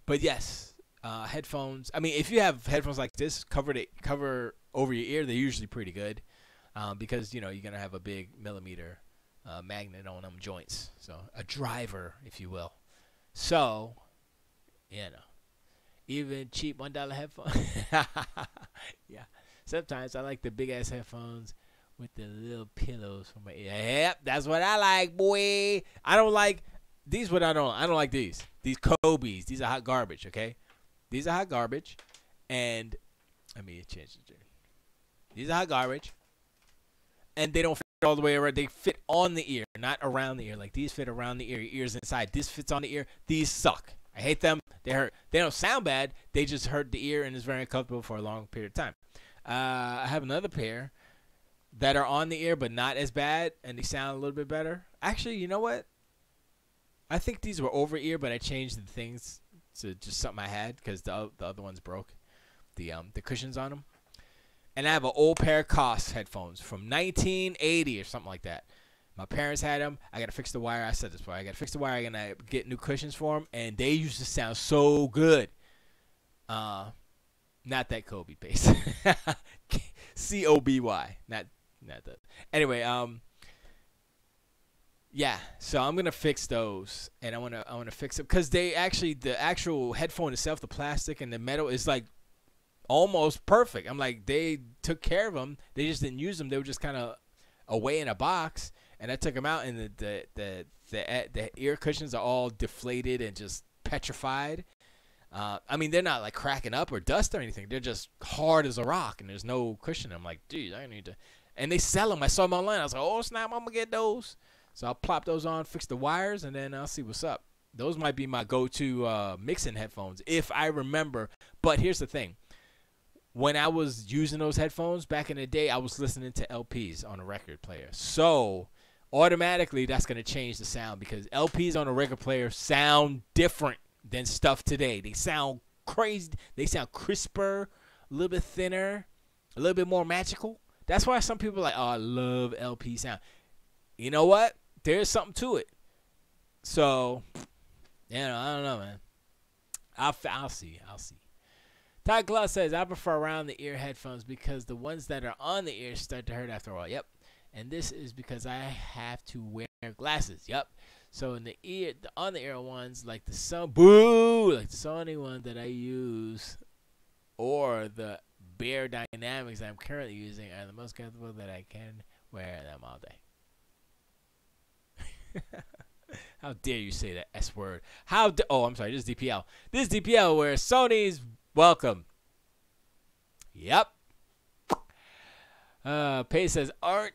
But yes, headphones. I mean, if you have headphones like this, cover over your ear, they're usually pretty good, because you're gonna have a big millimeter magnet on them joints, so a driver, if you will. So, even cheap $1 headphones. Yeah, sometimes I like the big ass headphones with the little pillows for my ear. Yep, that's what I like, boy. I don't like these. I don't like these. These Kobe's. These are hot garbage. Okay, these are hot garbage, and let me change the tune. These are hot garbage, and they don't fit all the way around. They fit on the ear, not around the ear. Like these fit around the ear. Your ear's inside. This fits on the ear. These suck. I hate them. They hurt. They don't sound bad. They just hurt the ear and it's very uncomfortable for a long period of time. I have another pair that are on the ear but not as bad, and they sound a little bit better. Actually, you know what? I think these were over ear, but I changed the things to just something I had because the other ones broke. The cushions on them. And I have an old pair of Koss headphones from 1980 or something like that. My parents had them. I got to fix the wire. I said this before. I got to fix the wire. I got to get new cushions for them. And they used to sound so good. Not that Kobe paste. C-O-B-Y. Not that. Anyway, yeah. So I'm going to fix those. And I want to fix them. Because the actual headphone itself, the plastic and the metal is like almost perfect. I'm like, they took care of them. They just didn't use them. They were just kind of away in a box. And I took them out, and the ear cushions are all deflated and just petrified. I mean, they're not like cracking up or dust or anything. They're just hard as a rock, and there's no cushion. I'm like, dude, I need to. And they sell them. I saw them online. I was like, oh snap, I'm gonna get those. So I'll plop those on, fix the wires, and then I'll see what's up. Those might be my go-to mixing headphones if I remember. But here's the thing. When I was using those headphones back in the day, I was listening to LPs on a record player. So automatically that's going to change the sound because LPs on a record player sound different than stuff today. They sound crazy. They sound crisper, a little bit thinner, a little bit more magical. That's why some people are like, oh, I love LP sound. You know what? There's something to it. So, I don't know, man. I'll see. Todd Claus says, I prefer around the ear headphones because the ones that are on the ears start to hurt after a while. Yep. And this is because I have to wear glasses. Yep. So in the ear, on the ear ones, like the Sony one that I use, or the Bear Dynamics I'm currently using, are the most comfortable that I can wear them all day. How dare you say that S word? Oh, I'm sorry. This is DPL. This is DPL where Sony's welcome. Yep. Paige says, aren't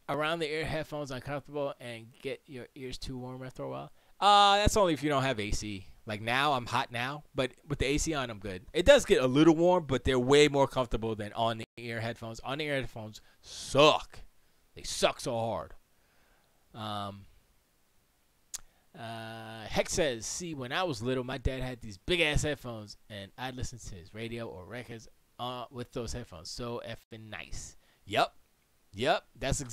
around the ear headphones uncomfortable and get your ears too warm after a while? That's only if you don't have AC. Like now, I'm hot now, but with the AC on, I'm good. It does get a little warm, but they're way more comfortable than on the ear headphones. On the ear headphones suck. They suck so hard. Heck says, see, when I was little, my dad had these big-ass headphones, and I'd listen to his radio or records with those headphones. So effing nice. Yep. That's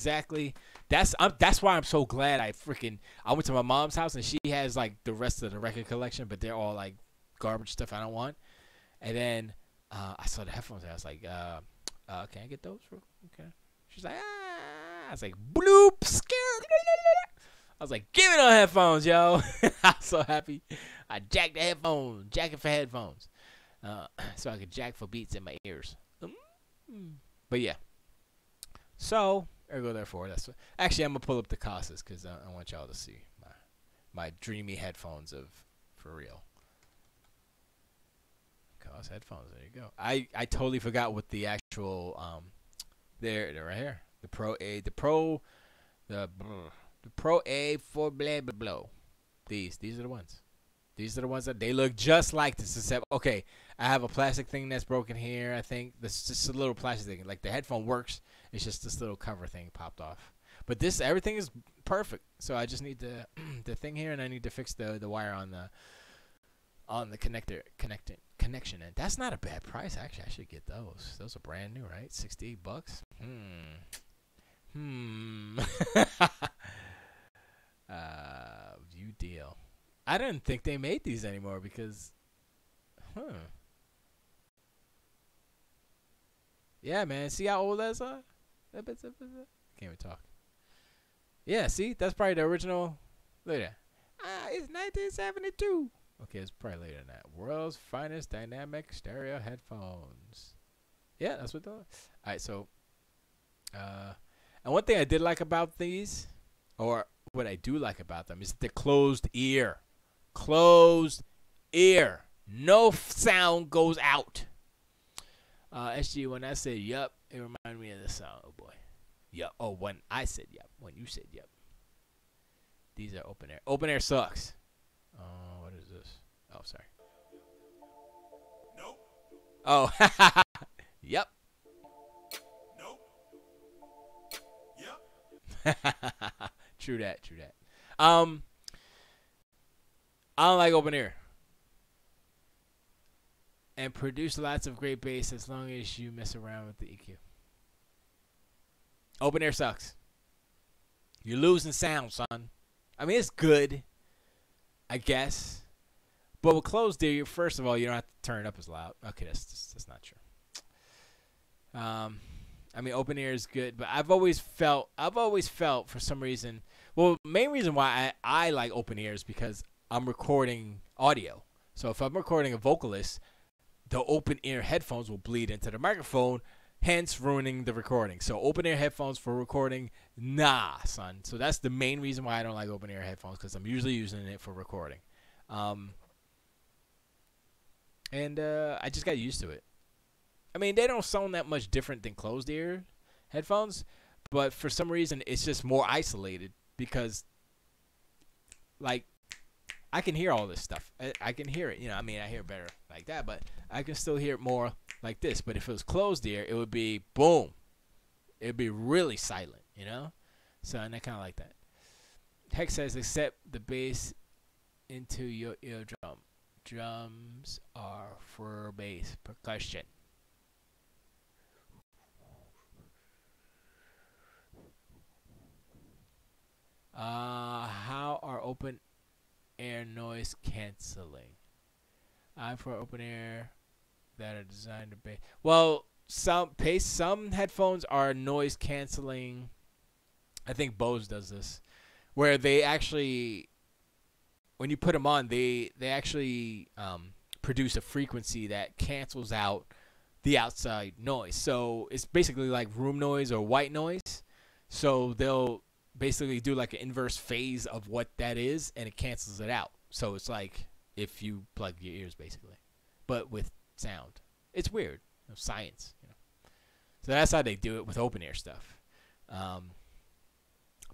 why I'm so glad I went to my mom's house, and she has, like, the rest of the record collection, but they're all, like, garbage stuff I don't want. And then I saw the headphones, and I was like, can I get those? Okay. She's like, I was like, bloop, scared. I was like, give me those headphones, yo. I'm so happy. I jacked the headphones, jacking for headphones, so I could jack for beats in my ears. But yeah. So, ergo therefore, actually, I'm going to pull up the Kosses because I want y'all to see my dreamy headphones for real. Koss headphones, there you go. I totally forgot what the actual, they're right here. The Pro A for blah blah blah. These are the ones. These are the ones that they look just like this. Except okay, I have a plastic thing that's broken here. I think this is just a little plastic thing. Like the headphone works. It's just this little cover thing popped off. But everything is perfect. So I just need the thing here, and I need to fix the wire on the connection. And that's not a bad price actually. I should get those. Those are brand new, right? $68. View deal. I didn't think they made these anymore because, yeah, man. See how old those are? Can't even talk. Yeah, see, that's probably the original. Look at that. It's 1972. Okay, it's probably later than that. World's finest dynamic stereo headphones. Yeah, that's what they're. All right, so, and one thing I did like about these, or what I do like about them, is the closed ear. Closed ear. No sound goes out. Esgee, when I said yup, it reminded me of the sound. Oh, boy. Yup. Oh, when I said yup. When you said yup. These are open air. Open air sucks. What is this? Oh, sorry. Oh, yep. Nope. True that. True that. Um, I don't like open ear. And produce lots of great bass as long as you mess around with the EQ. Open ear sucks. You're losing sound, son. I mean, it's good, I guess. But with closed ear, first of all, you don't have to turn it up as loud. Okay, that's not true. I mean, open ear is good, but I've always felt for some reason. Well, main reason why I like open ear is because I'm recording audio. So if I'm recording a vocalist, the open ear headphones will bleed into the microphone, hence ruining the recording. So open ear headphones for recording, nah, son. So that's the main reason why I don't like open ear headphones, because I'm usually using it for recording. And I just got used to it. I mean, they don't sound that much different than closed ear headphones, but for some reason, it's just more isolated because, like, I can hear all this stuff. I can hear it. You know, I mean, I hear better like that, but I can still hear it more like this. But if it was closed ear, it would be boom. It would be really silent, you know? So, and I kind of like that. Hex says, accept the bass into your eardrum. Drums are for bass percussion. How are open air noise canceling? For open air that are designed to bass. Well, some headphones are noise canceling. I think Bose does this, where they actually, when you put them on, they actually produce a frequency that cancels out the outside noise. So it's basically like room noise or white noise. So they'll basically do like an inverse phase of what that is, and it cancels it out. So it's like if you plug your ears, basically, but with sound. It's weird, science, you know. So that's how they do it with open ear stuff.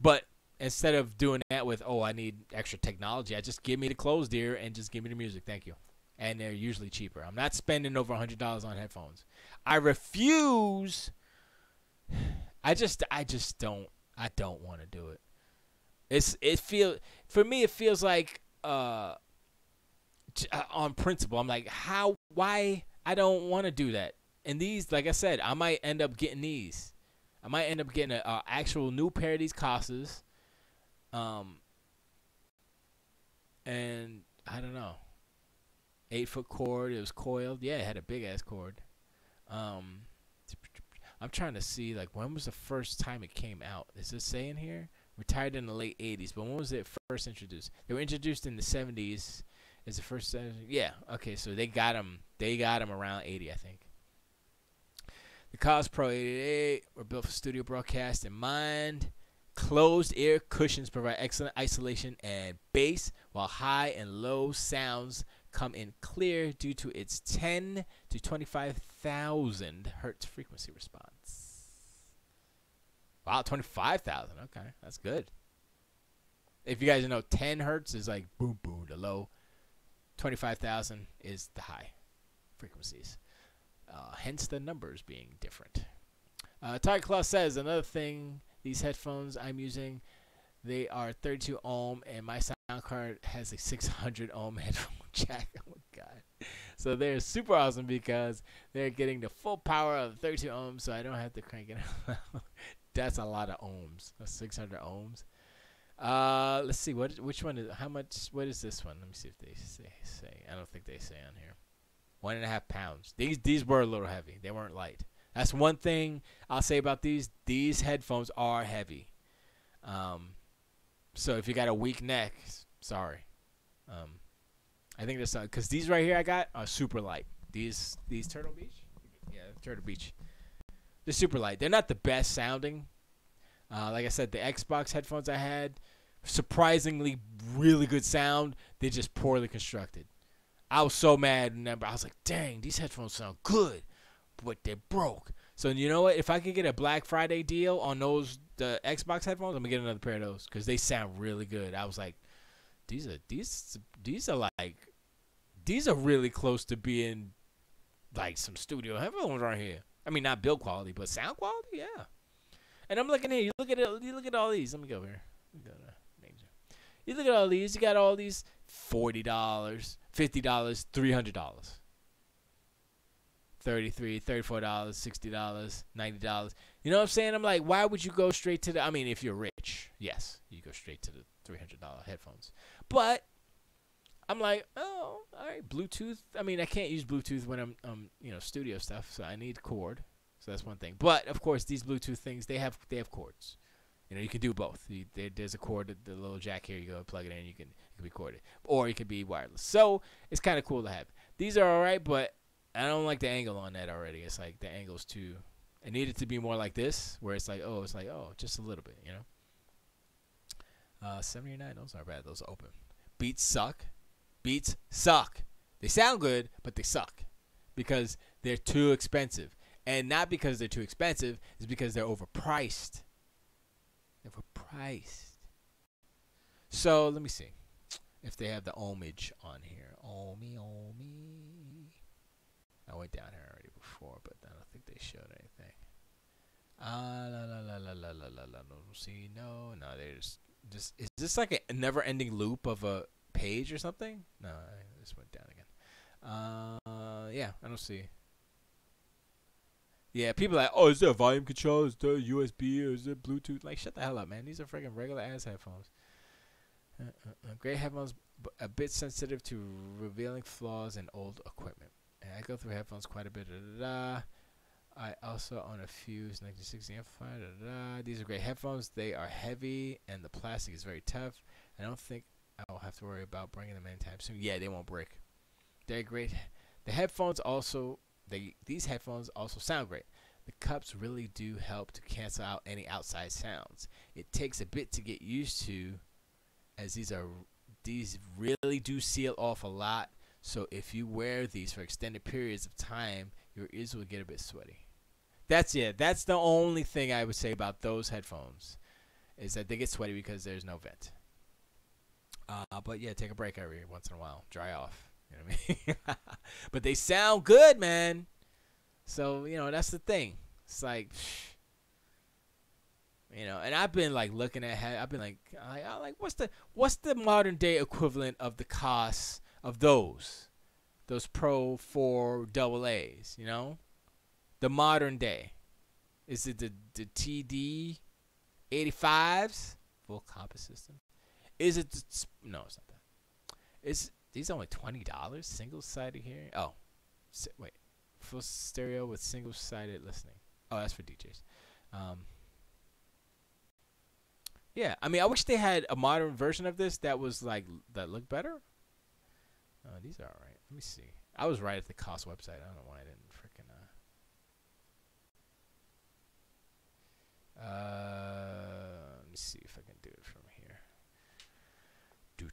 But instead of doing that with, I need extra technology, I just give me the closed ear and just give me the music, thank you. And they're usually cheaper. I'm not spending over $100 on headphones. I refuse. I don't want to do it. For me it feels like on principle. I'm like, why I don't want to do that. And these, like I said, I might end up getting these. I might end up getting an actual new pair of these Casas. And I don't know. 8-foot cord. It was coiled. Yeah, it had a big ass cord. I'm trying to see, like, when was the first time it came out? Is it saying here? Retired in the late 80s, but when was it first introduced? They were introduced in the 70s. Is the first? Yeah. Okay, so they got them. They got them around 80, I think. The Cos Pro 88 were built for studio broadcast in mind. Closed ear cushions provide excellent isolation and bass, while high and low sounds come in clear due to its 10 to 25,000 hertz frequency response. Wow, 25,000. Okay, that's good. If you guys know, 10 hertz is like boom, boom, the low. 25,000 is the high frequencies. Hence the numbers being different. Tiger Claw says, another thing, these headphones I'm using, they are 32 ohm, and my sound card has a 600 ohm headphone jack. Oh my god! So they're super awesome because they're getting the full power of 32 ohms, so I don't have to crank it out. That's a lot of ohms. That's 600 ohms. Let's see which one is how much. What is this one? Let me see if they say. I don't think they say on here. 1.5 pounds. These were a little heavy. They weren't light. That's one thing I'll say about these. These headphones are heavy. So if you got a weak neck, sorry. I think that's because these right here I got are super light. These Turtle Beach, yeah, Turtle Beach. They're super light. They're not the best sounding. Like I said, the Xbox headphones I had, surprisingly really good sound. They're just poorly constructed. I was so mad. Remember, I was like, dang, these headphones sound good, but they're broke. So you know what? If I could get a Black Friday deal on the Xbox headphones, I'm gonna get another pair of those because they sound really good. I was like, these are really close to being like some studio headphones right here. I mean, not build quality, but sound quality, yeah. And I'm looking here. You look at it. You look at all these. Let me go here. Let me go to names. You look at all these. You got all these $40, $50, $300. $33, $34, $60, $90. You know what I'm saying? I'm like, why would you go straight to the? I mean, if you're rich, yes, you go straight to the $300 headphones. But I'm like, oh, all right, Bluetooth. I mean, I can't use Bluetooth when I'm studio stuff, so I need cord. So that's one thing. But of course, these Bluetooth things, they have cords. You can do both. There's a cord, the little jack here. You go plug it in, you can record it, or it can be wireless. So it's kind of cool to have. These are all right, but I don't like the angle on that already. It's like the angle's too. It needed to be more like this, where it's like just a little bit, 79. Those aren't bad. Those are open. Beats suck. Beats suck. They sound good, but they suck because they're too expensive, and not because they're too expensive. It's because they're overpriced. So let me see if they have the ohmage on here. Ohmy. I went down here already before, but I don't think they showed anything. See, no. There's just. Is this like a never-ending loop of a page or something? No, I just went down again. Yeah, I don't see. Yeah, people are like, oh, is there a volume control? Is there USB? Or is there Bluetooth? Like, shut the hell up, man. These are freaking regular ass headphones. Great headphones, a bit sensitive to revealing flaws in old equipment. And I go through headphones quite a bit. I also own a few 1960 amplifier. These are great headphones. They are heavy, and the plastic is very tough. I don't think I'll have to worry about bringing them anytime soon. Yeah, they won't break. They're great. The headphones also, these headphones also sound great. The cups really do help to cancel out any outside sounds. It takes a bit to get used to, as these really do seal off a lot. So if you wear these for extended periods of time, your ears will get a bit sweaty. That's the only thing I would say about those headphones, is that they get sweaty because there's no vent. But yeah, take a break every once in a while. Dry off. You know what I mean? But they sound good, man. So, that's the thing. It's like, and I've been like looking at, I've been like, what's the modern day equivalent of the cost of those Pro 4 AA's, the modern day. Is it the TD 85s full compass system? Is it no, it's not that. Is these only $20 single sided hearing? Oh, wait, full stereo with single sided listening. Oh, that's for DJs. Yeah, I mean, I wish they had a modern version of this that was like that looked better. These are alright. Let me see. I was right at the cost website. I don't know why I didn't freaking. Let me see if I can do it from here. Let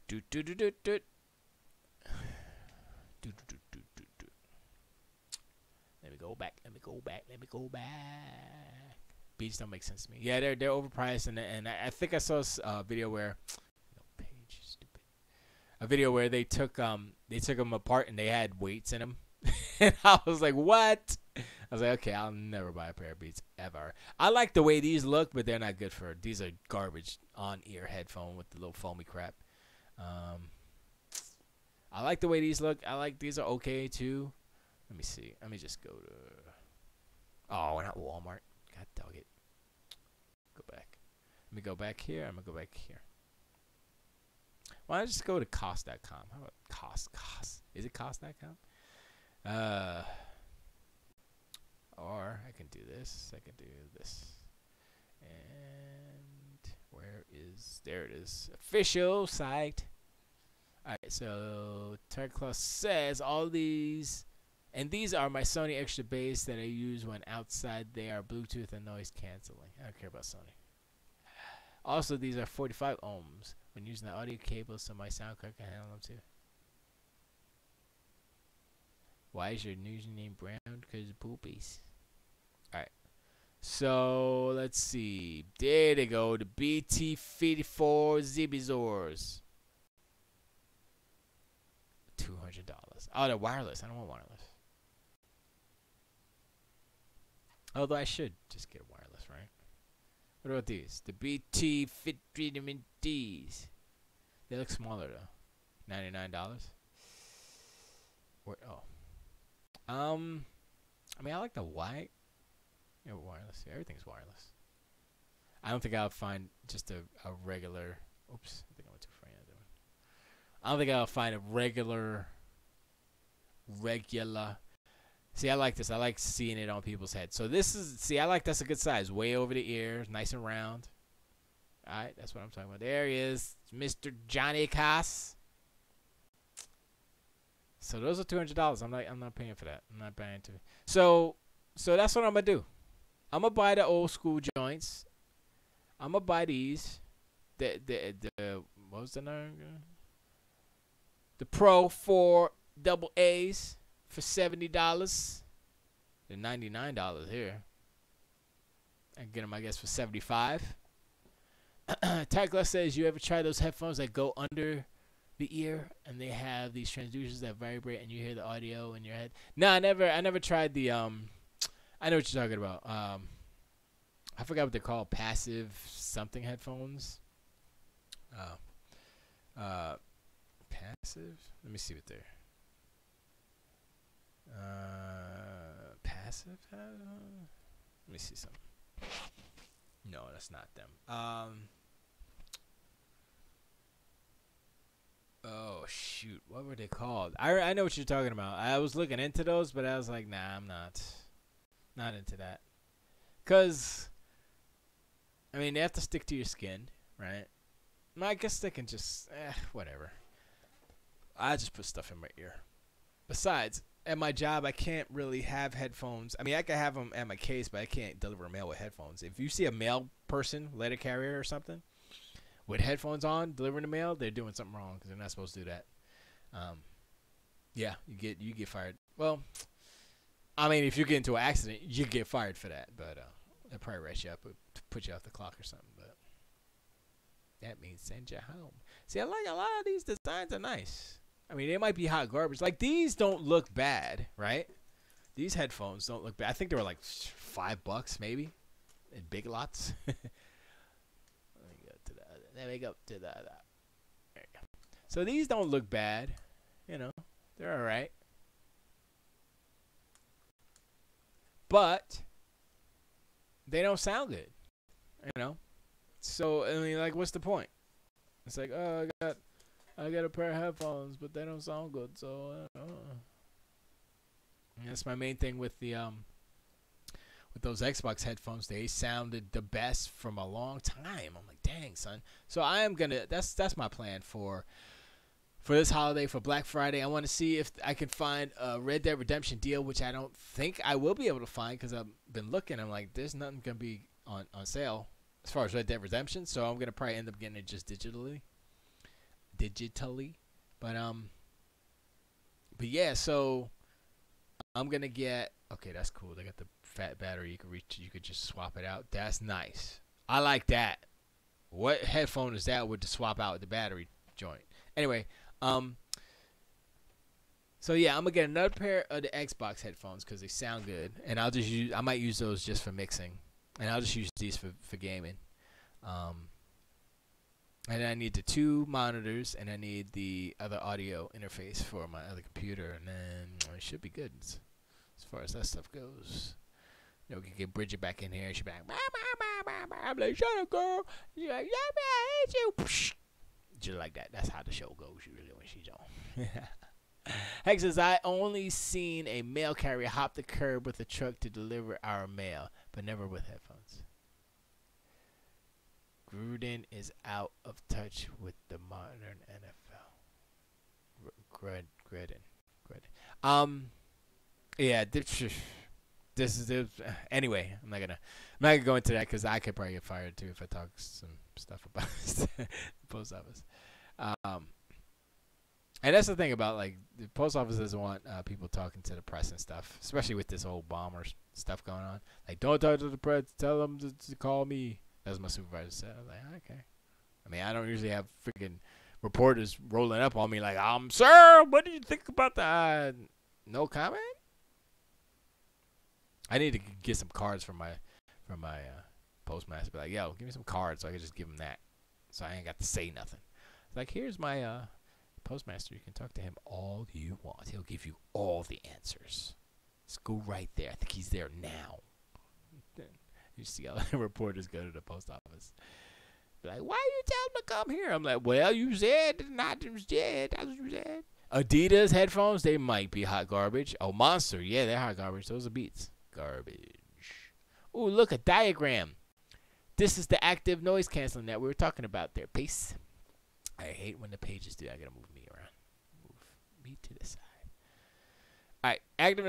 me go back. Beats don't make sense to me. Yeah, they're overpriced, and I think I saw a video where a video where they took them apart and they had weights in them, and I was like, what? I was like, okay, I'll never buy a pair of Beats ever. I like the way these look, but they're not good for. These are garbage on-ear headphone with the little foamy crap. I like the way these look. I like these are okay too. Let me see. Let me just go to. Oh, we're not Walmart. God dog it. Go back. Let me go back here. I'm gonna go back here. Why don't I just go to cost.com? How about cost? Is it cost.com? Or I can do this. I can do this. And there it is. Official site. Alright, so Terclaw says all these, and these are my Sony extra bass that I use when outside. They are Bluetooth and noise canceling. I don't care about Sony. Also, these are 45 ohms when using the audio cable, so my sound card can handle them too. Why is your username brown? Because of poopies. Alright. So, let's see. There they go. The BT54 Zibizors. $200. Oh, they're wireless. I don't want wireless. Although I should just get a wireless, right? What about these? The BT Fit Vitamin D's. They look smaller though. $99. What? Oh. I mean, I like the white. Yeah, wireless. Everything's wireless. I don't think I'll find just a regular. Oops. I think I went too far. I don't think I'll find a regular. See, I like this. I like seeing it on people's heads. So this is. See, I like that's a good size. Way over the ears, nice and round. All right, that's what I'm talking about. There he is, Mr. Johnny Cass. So those are $200. I'm not paying for that. I'm not buying to. So that's what I'm gonna do. I'm gonna buy the old school joints. I'm gonna buy these. The what was the name? The Pro 4 double A's for $70. They're $99 here. I can get them, I guess, for $75. Tagla says, you ever try those headphones that go under the ear and they have these transducers that vibrate and you hear the audio in your head? No, I never tried the I know what you're talking about. I forgot what they're called, passive something headphones. Passive? Let me see what they're passive. Let me see something. No, that's not them. Oh shoot, what were they called? I know what you're talking about. I was looking into those, but I was like, nah, I'm not into that. Cause I mean, they have to stick to your skin, right? I guess they can just whatever. I just put stuff in my ear. Besides, at my job, I can't really have headphones. I mean, I can have them at my case, but I can't deliver mail with headphones. If you see a mail person, letter carrier or something, with headphones on, delivering the mail, they're doing something wrong because they're not supposed to do that. Yeah, you get fired. Well, I mean, if you get into an accident, you get fired for that. But they'll probably write you up, put you off the clock or something. But that means send you home. See, I like a lot of these designs are nice. I mean, they might be hot garbage. Like, these don't look bad, right? These headphones don't look bad. I think they were like $5 maybe in Big Lots. Let me go to the other. Let me go to the other. There you go. So these don't look bad. You know, they're all right. But they don't sound good. You know? So, I mean, like, what's the point? It's like, oh, I got a pair of headphones, but they don't sound good, so that's my main thing with the with those Xbox headphones. They sounded the best from a long time. I'm like, dang, son. So I am gonna. That's my plan for this holiday, for Black Friday. I want to see if I can find a Red Dead Redemption deal, which I don't think I will be able to find because I've been looking. I'm like, there's nothing gonna be on sale as far as Red Dead Redemption. So I'm gonna probably end up getting it just digitally. But yeah, so I'm gonna get. Okay, that's cool. They got the fat battery. You could just swap it out. That's nice. I like that. What headphone is that with the swap out the battery joint? Anyway, so yeah, I'm gonna get another pair of the Xbox headphones because they sound good, and I might use those just for mixing, and I'll just use these for gaming. And I need the 2 monitors, and I need the other audio interface for my other computer, and then it should be good as far as that stuff goes. You know, we can get Bridget back in here, and she'll be like, I'm like, shut up, girl. She's like, yeah, man, I hate you. Just like that. That's how the show goes usually when she's on. Hex says, I only seen a mail carrier hop the curb with a truck to deliver our mail, but never with headphones. Gruden is out of touch with the modern NFL. Gruden. Yeah. This is anyway. I'm not gonna go into that because I could probably get fired too if I talk some stuff about the post office. And that's the thing about, like, the post office doesn't want people talking to the press and stuff, especially with this whole bomber stuff going on. Like, don't talk to the press. Tell them to call me. That's what my supervisor said. I was like, okay. I mean, I don't usually have freaking reporters rolling up on me like, sir, what do you think about that? No comment? I need to get some cards from my postmaster. Be like, yo, give me some cards so I can just give him that, so I ain't got to say nothing. Like, here's my postmaster. You can talk to him all you want. He'll give you all the answers. Let's go right there. I think he's there now. You see how the reporters go to the post office. Be like, why you tell him to come here? I'm like, well, you said not to said. That's what you said. Adidas headphones, they might be hot garbage. Oh, Monster, yeah, they're hot garbage. Those are Beats. Garbage. Ooh, look, a diagram. This is the active noise canceling that we were talking about there. Peace. I hate when the pages do that. I gotta move me around. Move me to the side. Alright, active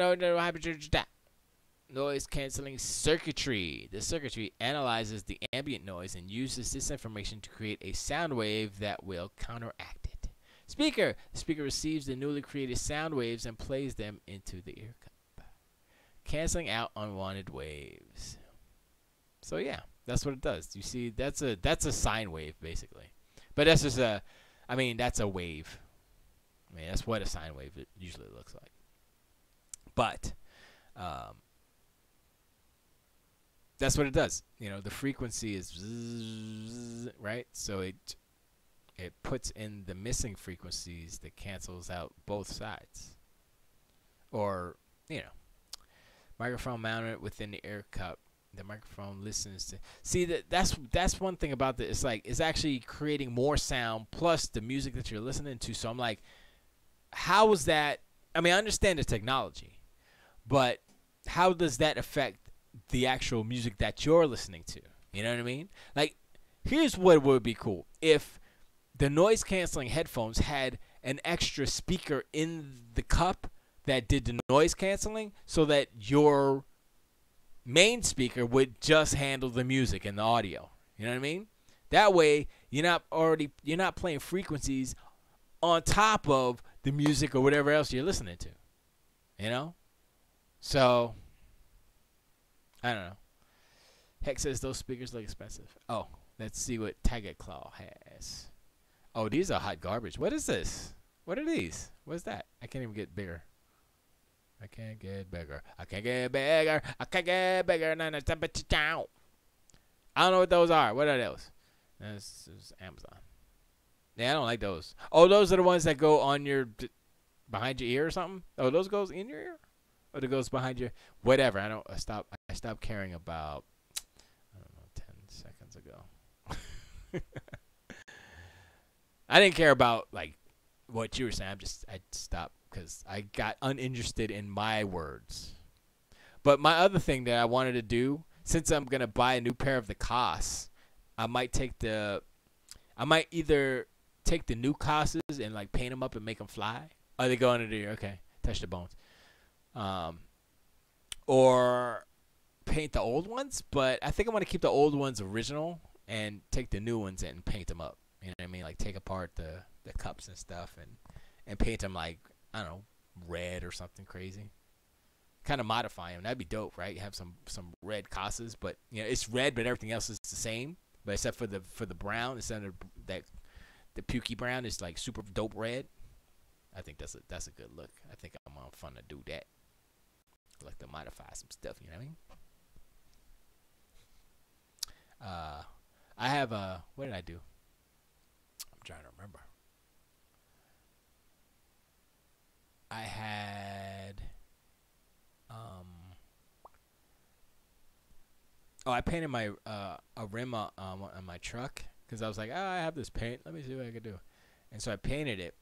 noise canceling circuitry. The circuitry analyzes the ambient noise and uses this information to create a sound wave that will counteract it. Speaker. The speaker receives the newly created sound waves and plays them into the ear cup, canceling out unwanted waves. So yeah, that's what it does. You see, that's a sine wave basically, but that's just that's a wave. I mean, that's what a sine wave usually looks like. But that's what it does. You know, the frequency is zzz, right, so it puts in the missing frequencies that cancels out both sides. Or, microphone mounted within the air cup. The microphone listens to. See, that's one thing about this. It's like it's actually creating more sound plus the music that you're listening to. So I'm like, how is that? I mean, I understand the technology, but how does that affect the actual music that you're listening to? You know what I mean? Like, here's what would be cool if the noise canceling headphones had an extra speaker in the cup that did the noise canceling, so that your main speaker would just handle the music and the audio. You know what I mean? That way you're not playing frequencies on top of the music or whatever else you're listening to. You know? So I don't know. Heck says those speakers look expensive. Oh, let's see what Tiger Claw has. Oh, these are hot garbage. What is this? What are these? What's that? I can't even get bigger. I can't get bigger. I can't get bigger. I can't get bigger. I don't know what those are. What are those? This is Amazon. Yeah, I don't like those. Oh, those are the ones that go on your behind your ear or something. Oh, those goes in your ear, or it goes behind your whatever. I stopped caring about. I don't know, 10 seconds ago. I didn't care about like what you were saying. I stopped because I got uninterested in my words. But my other thing that I wanted to do, since I'm gonna buy a new pair of the Cos, I might either take the new Cosses and like paint them up and make them fly. Oh, they go under the ear. Okay, touch the bones. Or paint the old ones, but I think I want to keep the old ones original and take the new ones and paint them up. You know what I mean? Like take apart the cups and stuff and paint them like, I don't know, red or something crazy. Kind of modify them. That'd be dope, right? You have some red Casas, but it's red, but everything else is the same. But except for the brown, instead of that, the pukey brown is like super dope red. I think that's a good look. I think I'm on fun to do that. I like to modify some stuff. You know what I mean? I have what did I do? I'm trying to remember. I had I painted my a rim on my truck because I was like, I have this paint. Let me see what I can do. And so I painted it.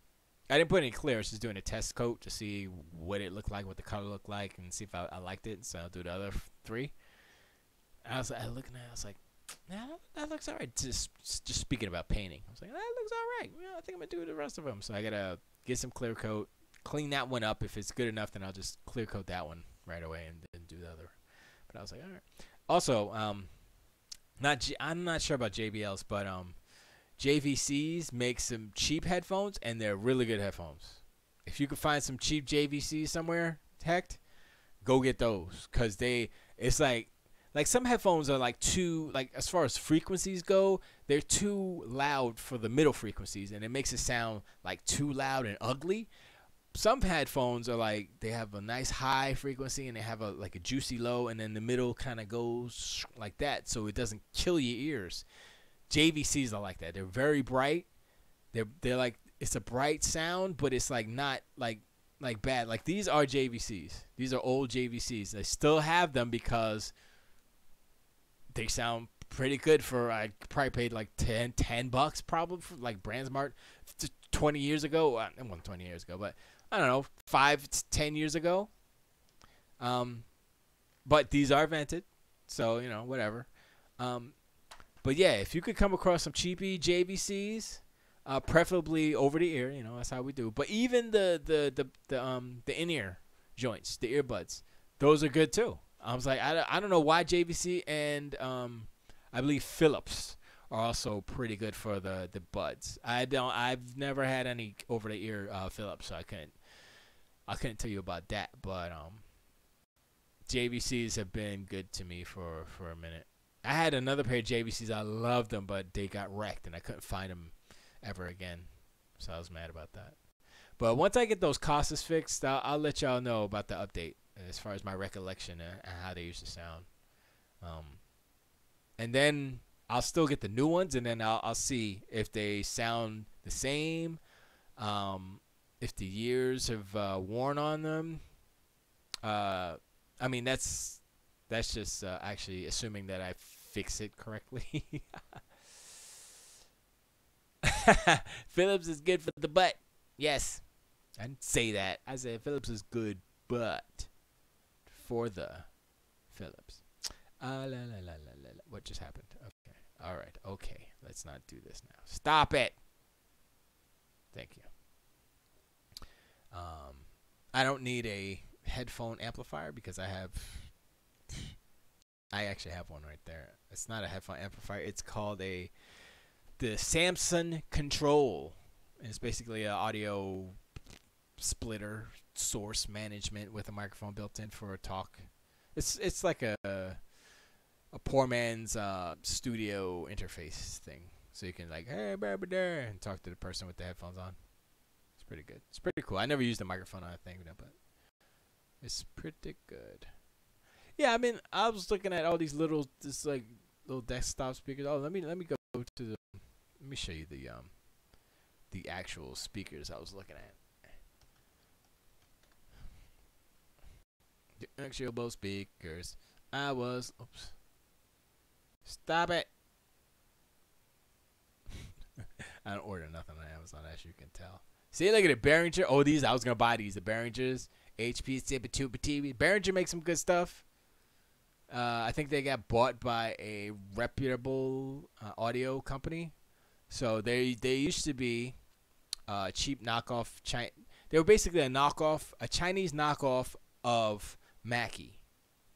I didn't put any clear. I was just doing a test coat to see what it looked like, what the color looked like, and see if I liked it. So I'll do the other 3. I was like, looking at it, I was like, yeah, that looks all right. Just speaking about painting, I was like, that looks all right. I think I'm going to do the rest of them. So I got to get some clear coat, clean that one up. If it's good enough, then I'll just clear coat that one right away and then do the other. But I was like, all right. Also, I'm not sure about JBLs, but JVCs make some cheap headphones, and they're really good headphones. If you could find some cheap JVCs somewhere, heck, go get those, because it's like some headphones are like too, like as far as frequencies go, they're too loud for the middle frequencies, and it makes it sound like too loud and ugly. some headphones are like they have a nice high frequency and they have a like a juicy low, and then the middle kind of goes like that, so it doesn't kill your ears. JVCs are like that. They're very bright. They're like it's a bright sound, but it's like not like bad. Like these are JVCs. These are old JVCs. I still have them because they sound pretty good for I probably paid like $10 probably for like BrandsMart 20 years ago. It wasn't 20 years ago, but I don't know, 5 to 10 years ago. But these are vented, so you know whatever. But yeah, if you could come across some cheapy JVCs, preferably over the ear, you know that's how we do. But even the in ear joints, the earbuds, those are good too. I was like, I don't know why JVC and I believe Philips are also pretty good for the buds. I've never had any over the ear Philips, so I couldn't tell you about that. But JVCs have been good to me for a minute. I had another pair of JVCs. I loved them, but they got wrecked, and I couldn't find them ever again. So I was mad about that. But once I get those Costas fixed, I'll let y'all know about the update as far as my recollection and how they used to sound. And then I'll still get the new ones, and then I'll see if they sound the same, if the years have worn on them. I mean, that's just actually assuming that I fix it correctly. Philips is good for the butt. Yes. I didn't say that. I said Philips is good, but for the Philips. What just happened? Okay. All right. Okay. Let's not do this now. Stop it. Thank you. I don't need a headphone amplifier because I actually have one right there. It's not a headphone amplifier. It's called the Samson Control. It's basically an audio splitter source management with a microphone built in for a talk. It's like a poor man's studio interface thing. So you can like, hey, baby there, and talk to the person with the headphones on. It's pretty good. It's pretty cool. I never used a microphone on a thing, but it's pretty good. Yeah, I mean, I was looking at all these little desktop speakers. Oh, let me go to the. Let me show you the actual speakers I was looking at. The actual speakers. Oops. Stop it. I don't order nothing on Amazon, as you can tell. See, look at it, Behringer. Oh, these I was gonna buy these. The Behringers, HP, TV. Behringer makes some good stuff. I think they got bought by a reputable audio company. So they used to be cheap knockoff. They were basically a Chinese knockoff of Mackie,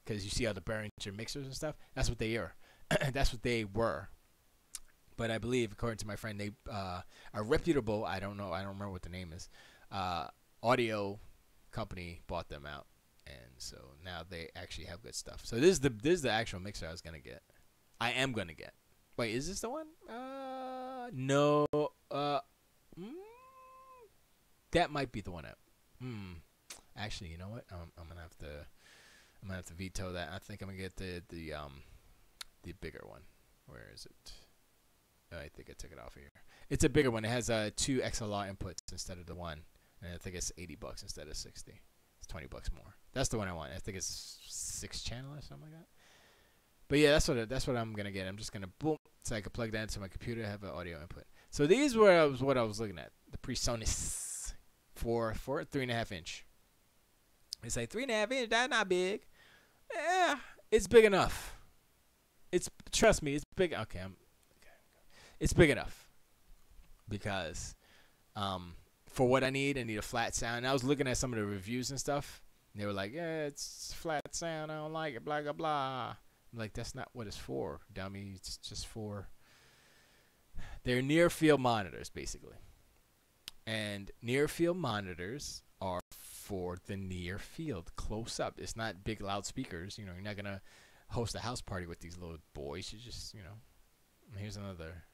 because you see all the Behringer mixers and stuff. That's what they are. That's what they were. But I believe, according to my friend, they a reputable. I don't know. I don't remember what the name is. Audio company bought them out, and so now they actually have good stuff. So this is the actual mixer I was gonna get. I am gonna get. Wait, is this the one? No. That might be the one. Actually, you know what? I'm gonna have to veto that. I think I'm gonna get the bigger one. Where is it? Oh, I think I took it off here. It's a bigger one. It has 2 XLR inputs instead of the one, and I think it's $80 instead of 60. It's $20 more. That's the one I want. I think it's 6-channel or something like that. But yeah, that's what I'm gonna get. I'm just gonna boom, so I can plug that into my computer, have an audio input. So these were what I was looking at. The PreSonus for 3.5 inch. It's like 3.5 inch. That's not big. Yeah, it's big enough. Trust me, it's big. Okay, it's big enough because for what I need a flat sound. And I was looking at some of the reviews and stuff, and they were like, "Yeah, it's flat sound. I don't like it." Blah blah blah. I'm like, that's not what it's for, dummy. It's just for. They're near field monitors, basically, and near field monitors are for the near field, close up. It's not big loudspeakers. You know, you're not gonna host a house party with these little boys. You just, you know. Here's another.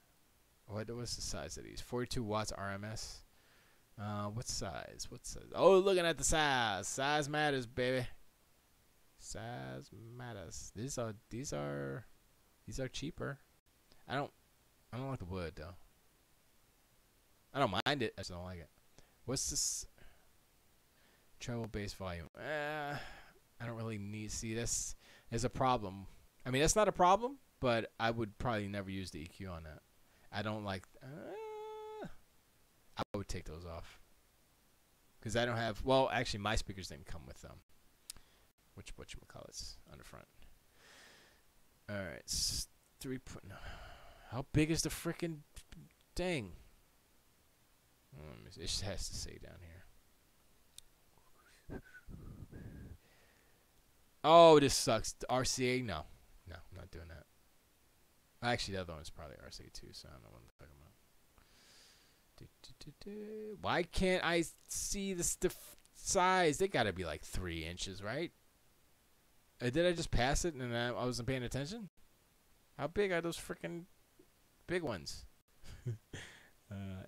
What's the size of these? 42 watts RMS. What size? What size? Oh, looking at the size. Size matters, baby. Size matters. These are cheaper. I don't I don't like the wood though. I don't mind it. I just don't like it. What's this treble bass volume? I don't really need. See, this is a problem. I mean, that's not a problem, but I would probably never use the EQ on that. I don't like. I would take those off because I don't have. Well, actually, my speakers didn't come with them. Which whatchamacallits on the front. All right, 3. No. How big is the freaking thing? It just has to say down here. Oh, this sucks. The RCA? No. No, I'm not doing that. Actually, the other one's probably RCA too, so I don't know what I'm talking about. Why can't I see the size? They gotta be like 3 inches, right? Did I just pass it and I wasn't paying attention? How big are those freaking big ones?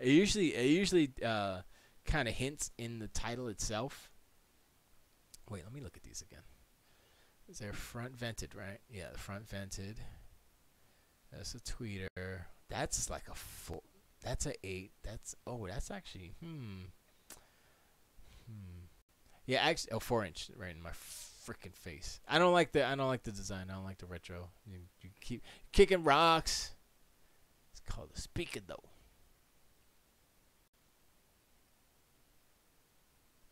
It usually kind of hints in the title itself. Wait, let me look at these again. Is there front vented, right? Yeah, the front vented. That's a tweeter. That's like a 4. That's a 8. That's actually Yeah, actually 4-inch right in my freaking face. I don't like the design. I don't like the retro. You keep kicking rocks. It's called a speaker though.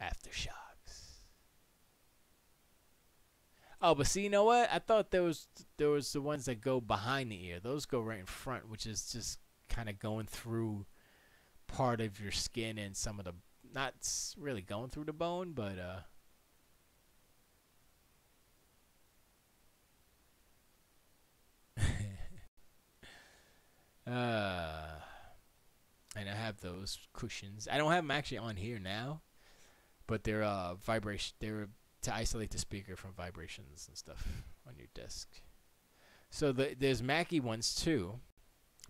Aftershocks. Oh, but see, you know what? I thought there was the ones that go behind the ear. Those go right in front, which is just kind of going through part of your skin and some of the not really going through the bone, but and I have those cushions. I don't have them actually on here now, but they're vibration. They're to isolate the speaker from vibrations and stuff on your desk. So there's Mackie ones too,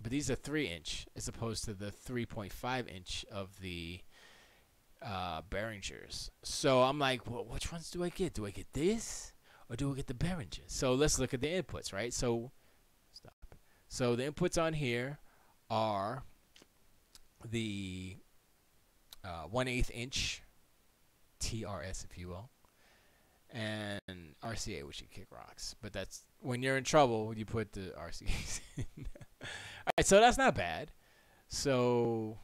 but these are 3-inch as opposed to the 3.5-inch of the Behringers. So I'm like, well, which ones do I get? Do I get this or do I get the Behringers? So let's look at the inputs, right? So stop. So the inputs on here are the 1/8 inch TRS, if you will, and RCA, which you kick rocks. But that's when you're in trouble, you put the RCAs in. All right, so that's not bad. So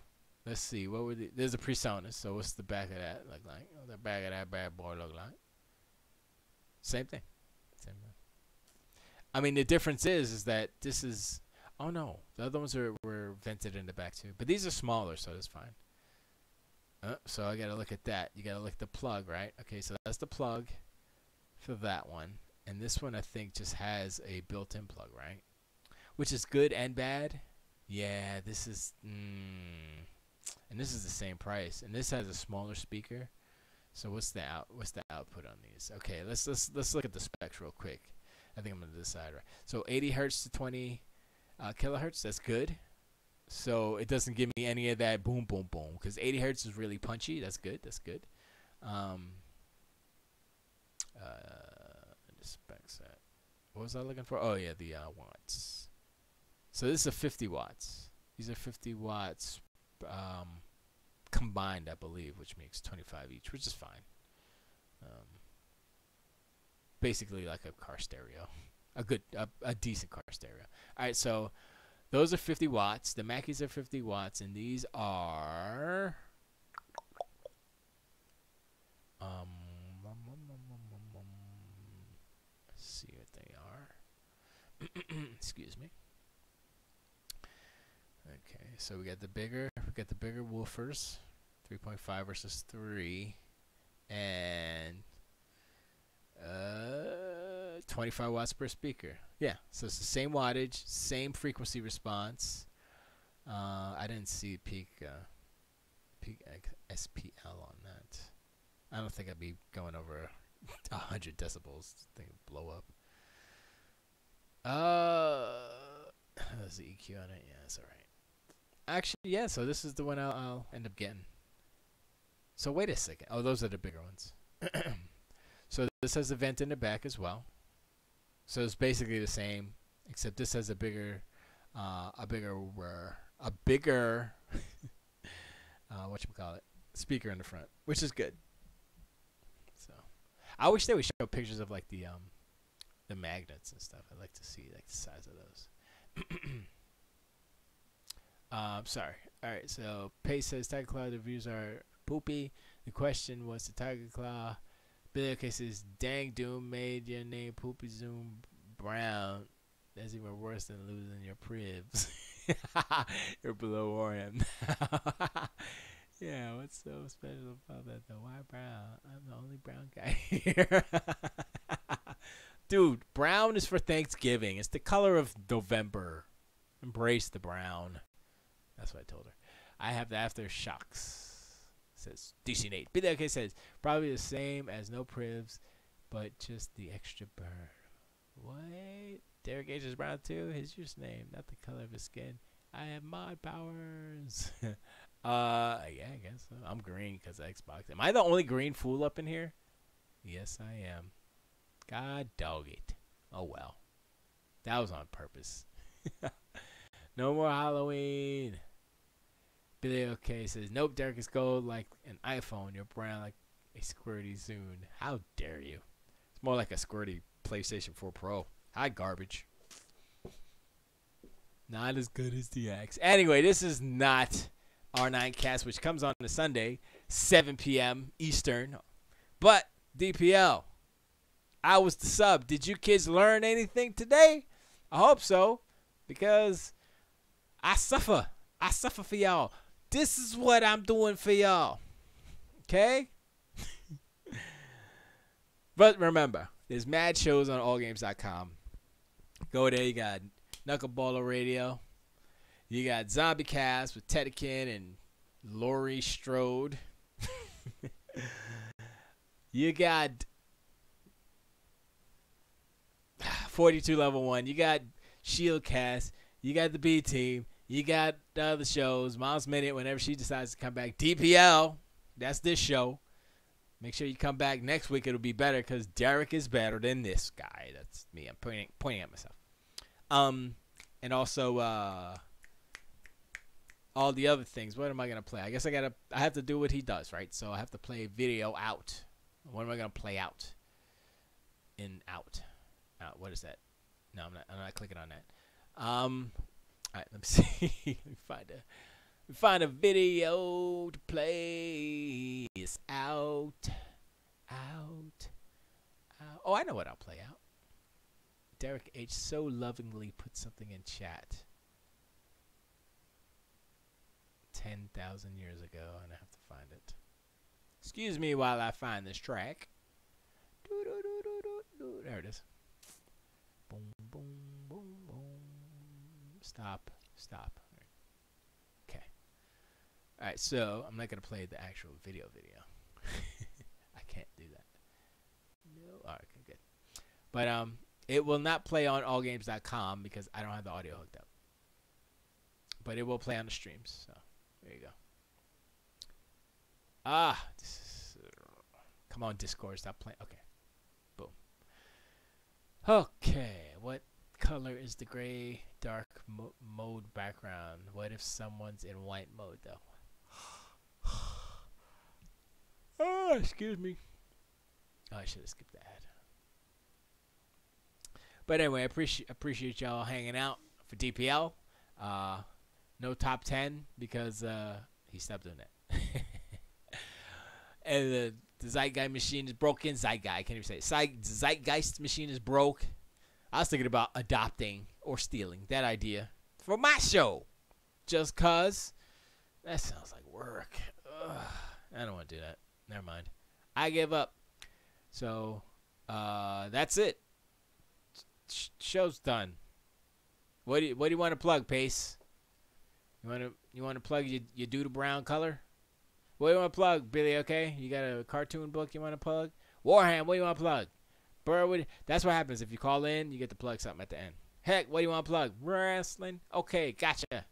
let's see. What would there's a PreSonus. So what's the back of that look like? What the back of that bad boy look like? Same thing. Same thing. I mean, the difference is that this is. Oh no, the other ones were vented in the back too. But these are smaller, so that's fine. So I gotta look at that. You gotta look at the plug, right? Okay, so that's the plug for that one, and this one I think just has a built-in plug, right? Which is good and bad. Yeah, this is, and this is the same price, and this has a smaller speaker. So what's the output on these? Okay, let's look at the specs real quick. I think I'm gonna decide right. So 80 hertz to 20 kilohertz. That's good. So it doesn't give me any of that boom, boom, boom. Because 80 hertz is really punchy. That's good. That's good. The specs set. What was I looking for? Oh yeah, the watts. So this is a 50 watts. These are 50 watts combined, I believe, which makes 25 each, which is fine. Basically like a car stereo, a decent car stereo. All right, so those are 50 watts. The Mackies are 50 watts, and these are let's see what they are. Excuse me. Okay, so we got the bigger woofers, 3.5 versus 3, and 25 watts per speaker. Yeah, so it's the same wattage, same frequency response. I didn't see peak SPL on that. I don't think I'd be going over 100 decibels. I think it'd blow up. There's the EQ on it. Yeah, that's all right. Actually, yeah. So this is the one I'll end up getting. So wait a second. Oh, those are the bigger ones. So this has a vent in the back as well. So it's basically the same, except this has a bigger whatchamacallit, speaker in the front, which is good. So I wish they would show pictures of like the magnets and stuff. I'd like to see like the size of those. Sorry. All right. So Pace says Tiger Claw reviews are poopy. The question was the Tiger Claw. Billy OK says, "Dang Doom made your name Poopy Zoom Brown. That's even worse than losing your pribs. You're below Orion." Yeah, what's so special about that though? Why brown? I'm the only brown guy here. Dude, brown is for Thanksgiving. It's the color of November. Embrace the brown. That's what I told her. I have the aftershocks. Says DC Nate. BWK says probably the same as no privs, but just the extra burn. What? Derek H is brown too. His username, not the color of his skin. I have mod powers. Yeah, I guess so. I'm green because of Xbox. Am I the only green fool up in here? Yes, I am. God dog it. Oh well. That was on purpose. No more Halloween. Billy OK says, nope, Derek is gold like an iPhone. You're brown like a squirty Zune. How dare you? It's more like a squirty PlayStation 4 Pro. Hi, garbage. Not as good as the X. Anyway, this is not R9 Cast, which comes on a Sunday, 7 p.m. Eastern. But, DPL, I was the sub. Did you kids learn anything today? I hope so, because I suffer. I suffer for y'all. This is what I'm doing for y'all. Okay? But remember, there's mad shows on allgames.com. Go there. You got Knuckleballer Radio. You got Zombie Cast with Tedekin and Laurie Strode. You got 42 Level 1. You got Shield Cast. You got the B Team. You got the other shows. Mom's Minute whenever she decides to come back. DPL. That's this show. Make sure you come back next week. It'll be better because Derek is better than this guy. That's me. I'm pointing at myself. And also all the other things. What am I gonna play? I guess I have to do what he does, right? So I have to play video out. What am I gonna play out? Out. What is that? No, I'm not clicking on that. All right, let me see. Let me find a video to play. It's out. Oh, I know what I'll play out. Derek H so lovingly put something in chat 10,000 years ago, and I have to find it. Excuse me while I find this track. There it is. Boom, boom, boom, boom. Stop. Okay. All right, so I'm not going to play the actual video. I can't do that. No. All right, okay, good. But it will not play on allgames.com because I don't have the audio hooked up. But it will play on the streams. So there you go. Come on, Discord, stop playing. Okay. Boom. Okay, what color is the gray dark mode background? What if someone's in white mode though? Oh, excuse me. Oh, I should have skipped the ad. But anyway, I appreciate y'all hanging out for DPL. No top 10 because he stopped doing that. And the Zeitgeist machine is broken. Zeitgeist, I can't even say it. Zeitgeist machine is broke. I was thinking about adopting or stealing that idea for my show. Just cause that sounds like work. Ugh, I don't want to do that. Never mind. I give up. So that's it. Show's done. What do you want to plug, Pace? You want to plug your do the brown color? What do you want to plug, Billy? Okay, you got a cartoon book you want to plug? Warham, what do you want to plug? Burwood. That's what happens if you call in. You get to plug something at the end. Heck, what do you want to plug? Wrestling. Okay, gotcha.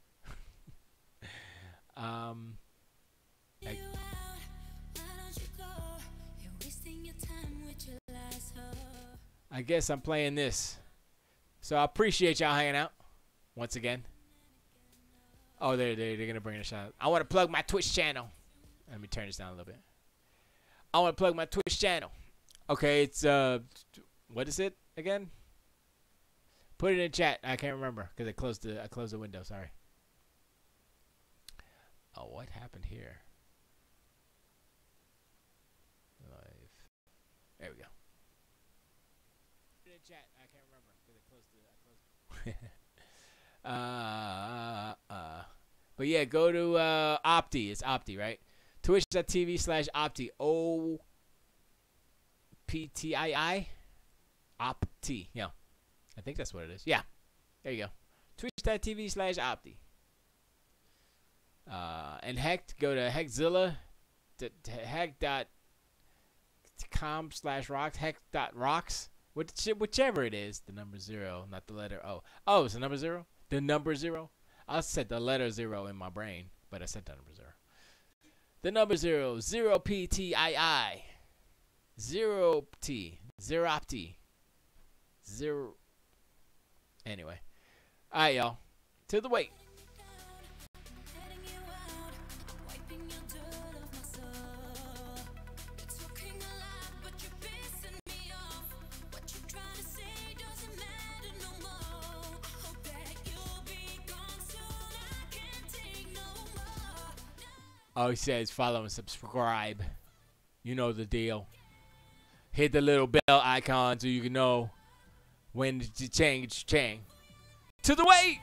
I guess I'm playing this. So I appreciate y'all hanging out once again. Oh, they're gonna bring a shot. I want to plug my Twitch channel. Let me turn this down a little bit. I want to plug my Twitch channel. Okay, it's what is it again? Put it in chat. I can't remember because I closed the window. Sorry. Oh, what happened here? Live. There we go. Put it in chat. I can't remember because I closed. But yeah, go to Opti. It's Opti, right? Twitch.tv/Opti. OPTII. Opti. Yeah. I think that's what it is. Yeah. There you go. Twitch.tv/Opti. And Heck, go to Heckzilla. Heck.com/rocks. Heck.rocks. Whichever it is. The number 0, not the letter O. Oh, it's the number 0? The number 0? I said the letter 0 in my brain, but I said the number 0. The number 0. 0PTII. 0T. 0opti. 0. Anyway. Alright, y'all. To the wait. Oh, he says follow and subscribe. You know the deal. Hit the little bell icon so you can know when to change. To the way.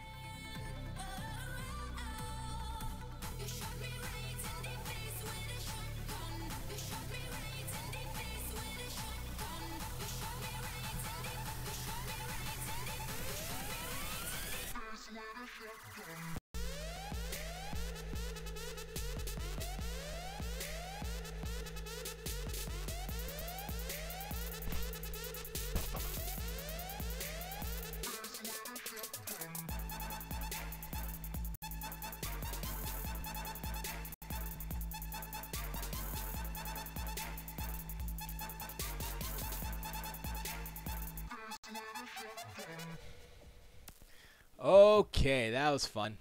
Okay, that was fun.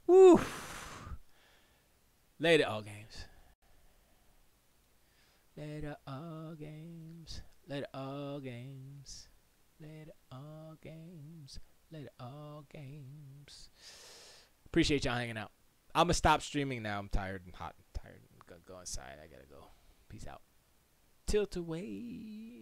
Woo. Later, all games. Later, all games. Later, all games. Later, all games. Later, all games. Appreciate y'all hanging out. I'm going to stop streaming now. I'm tired and hot and tired. I'm going to go inside. I got to go. Peace out. Tilt away.